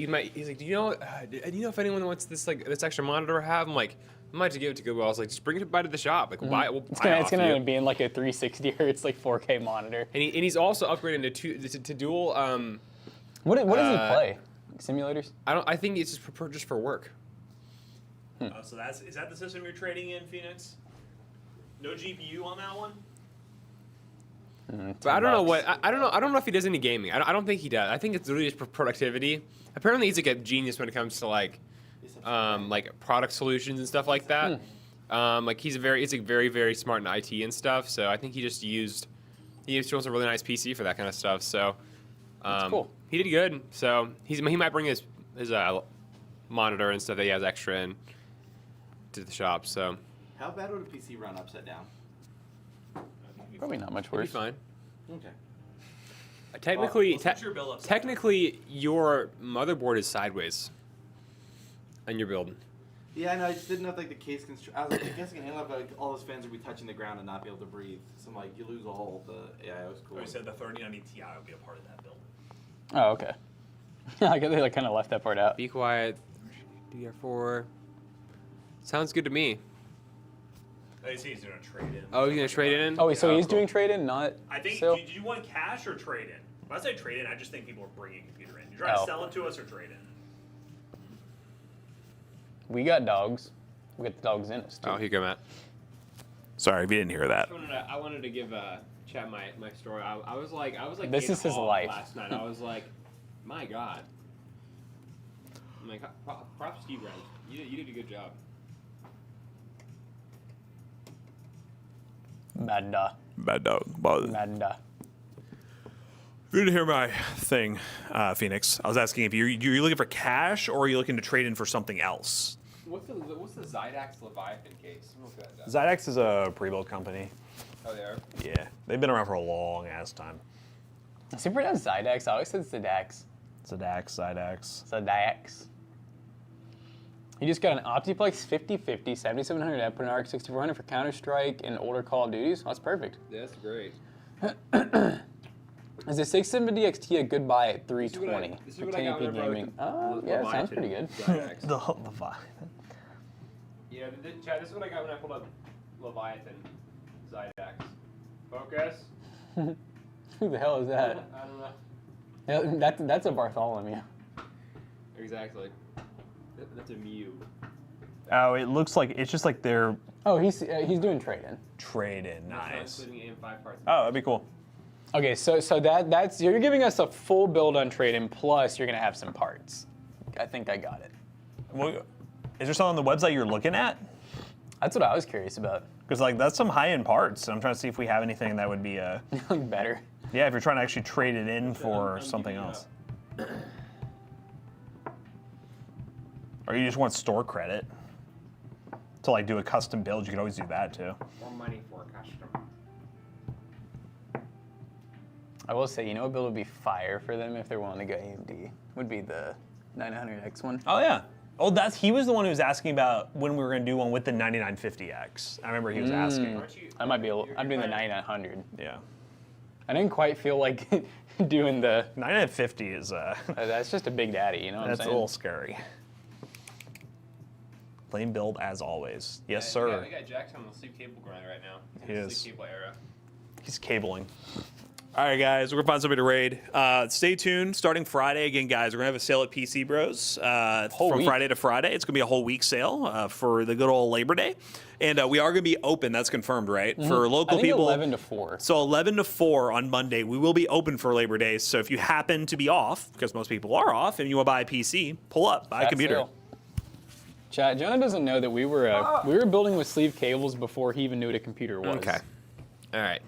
do you know if anyone wants this this extra monitor I have? I'm like, I might just give it to Goodwill. I was like, just bring it by to the shop. Like, we'll buy It's buy it gonna off you. end up being like a 360 hertz, like 4K monitor. And he's also upgrading to dual. What does he play? Simulators? I think it's just for work. So is that the system you're trading in, Phoenix? No GPU on that one? But I don't know what I don't know if he does any gaming. I don't think he does. I think it's really just for productivity. Apparently, he's like a genius when it comes to like product solutions and stuff like that. Like he's very smart in IT and stuff. So I think he used a really nice PC for that kind of stuff. So That's cool. He did good. So he might bring his monitor and stuff that he has extra in to the shop. So How bad would a PC run upside down? Probably not much it'll be worse. fine. Okay. Technically, what's your build upside technically, your motherboard is sideways, and you're building. Yeah, I know. I just didn't know if like the case I was like, I guess it can end up like all those fans would be touching the ground and not be able to breathe. So I'm like, you lose all the AIO Oh, score. you said the 3090 Ti would be a part of that build. Oh, okay. I guess they kind of left that part out. Be quiet. DR4. Sounds good to me. I see he's doing a trade-in. Oh, he's gonna trade it in? Oh, so he's cool. doing trade-in, not I think, sale? did you want cash or trade-in? When I say trade-in, I just think people are bringing a computer in. You're trying to sell it to us or trade-in? We got dogs. We got the dogs in us, too. Oh, here you go, Matt. Sorry if you didn't hear that. I wanted to give Chad my story. I was like This is his life. last night. I was like, my God. I'm like, props to you, Brent. You did a good job. Madda. Bad dog. Well, Madda. you didn't hear my thing, Phoenix. I was asking if you're looking for cash or are you looking to trade in for something else? What's the Zydax Leviathan case? I'm looking at that. Zydax is a pre-built company. Oh, they are? Yeah, they've been around for a long ass time. Is it pronounced Zydax? I always said Zydax. Zydax. Zydax. He just got an Optiplex 5050, 7700 up, an RX 6400 for Counter-Strike and older Call of Duties. Oh, that's perfect. Yeah, that's great. Is the 670 XT a good buy at 320 This is for what I got 1080p whenever I gaming? looked Yeah, sounds pretty good. Zydax. The vibe. Yeah, Chad, this is what I got when I pulled up Leviathan Zydax. Focus. Who the hell is that? I don't know. Yeah, that's a Bartholomew. Exactly. That's a Mew. Oh, it looks like it's just like they're Oh, he's doing trade-in. trade-in. Nice. Including AM5 parts. Oh, that'd be cool. Okay, so that's you're giving us a full build on trade-in plus you're gonna have some parts. I think I got it. Well, is there something on the website you're looking at? That's what I was curious about. Because like that's some high-end parts. I'm trying to see if we have anything that would be Better. yeah, if you're trying to actually trade it in for something else. Or you just want store credit to like do a custom build, you could always do that too. More money for custom. I will say, you know what build would be fire for them if they're willing to go AMD? Would be the 900X one. Oh yeah. Oh, he was the one who was asking about when we were gonna do one with the 9950X. I remember he was asking. I might be. I'm doing the 9900. Yeah. I didn't quite feel like doing the. 9950 is That's just a big daddy, you know what that's I'm a saying? little scary. Plain build as always. Yes, Yeah, sir. we got Jackson on the sleep cable grind right now. He is. Sleep cable era. He's cabling. All right, guys, we're gonna find somebody to raid. Stay tuned. Starting Friday again, guys. We're gonna have a sale at PC Bros from week. Friday to Friday. It's gonna be a whole week sale for the good old Labor Day, and we are gonna be open. That's confirmed, right? For I local think people. 11 to 4. So 11 to 4 on Monday, we will be open for Labor Day. So if you happen to be off, because most people are off, and you want to buy a PC, pull up, buy a Fat computer. sale. Chat, Jonah doesn't know that we were building with sleeve cables before he even knew what a computer was. Okay. All right.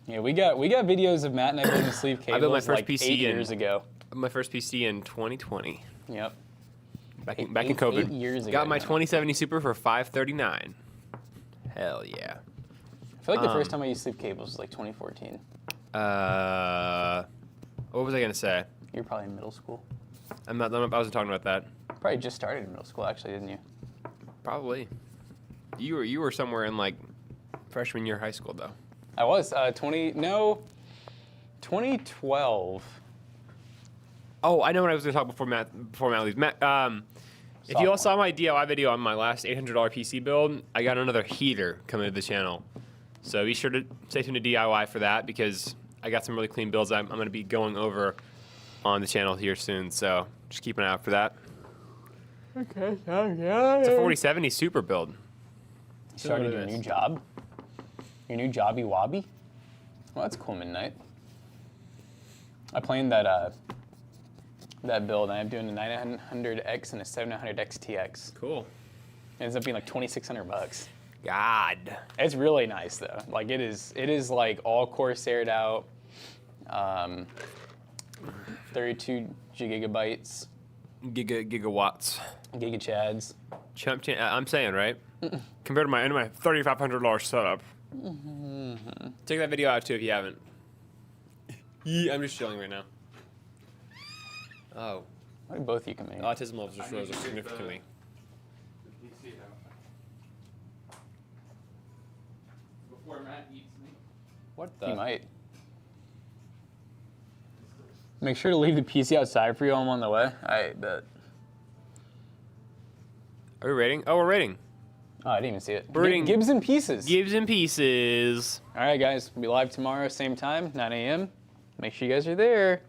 Yeah, we got videos of Matt and I building sleeve built my cables first like PC 8 years ago. My first PC in 2020. Yep. Back in COVID. 8 years ago. Got my now. 2070 Super for $539. Hell yeah. I feel like the first time I used sleep cables was like 2014. What was I gonna say? You were probably in middle school. I wasn't talking about that. Probably just started in middle school, actually, didn't you? Probably. You were somewhere in like freshman year of high school though. I was 2012. Oh, I know what I was gonna talk before Matt leaves. Matt, if you all saw my DIY video on my last $800 PC build, I got another heater coming to the channel. So be sure to stay tuned to DIY for that because I got some really clean builds I'm going to be going over on the channel here soon. So just keep an eye out for that. Okay. It's a 4070 Super build. You started your new job? Your new jobby wobby? Well, that's cool, Midnight. I planned that build, and I'm doing a 900X and a 700X TX. Cool. It ends up being like $2,600. God. It's really nice though. Like it is like all Corsaired out, 32 gigabytes, Gigawatts. giga chads. I'm saying, right? Compared to my $3,500 setup. Check that video out too if you haven't. Yeah, I'm just chilling right now. Oh, Why do both you come in? autism levels just rose significantly. The PC out. Before Matt eats me. What You the? might. Make sure to leave the PC outside for you. I'm on the way. I bet. Are we rating? Oh, we're rating. Oh, I didn't even see it. We're rating Gibbs in pieces. Gibbs in pieces. All right, guys. We'll be live tomorrow, same time, 9 a.m. Make sure you guys are there.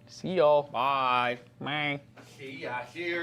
See y'all. Bye. Bye. See ya. Cheers.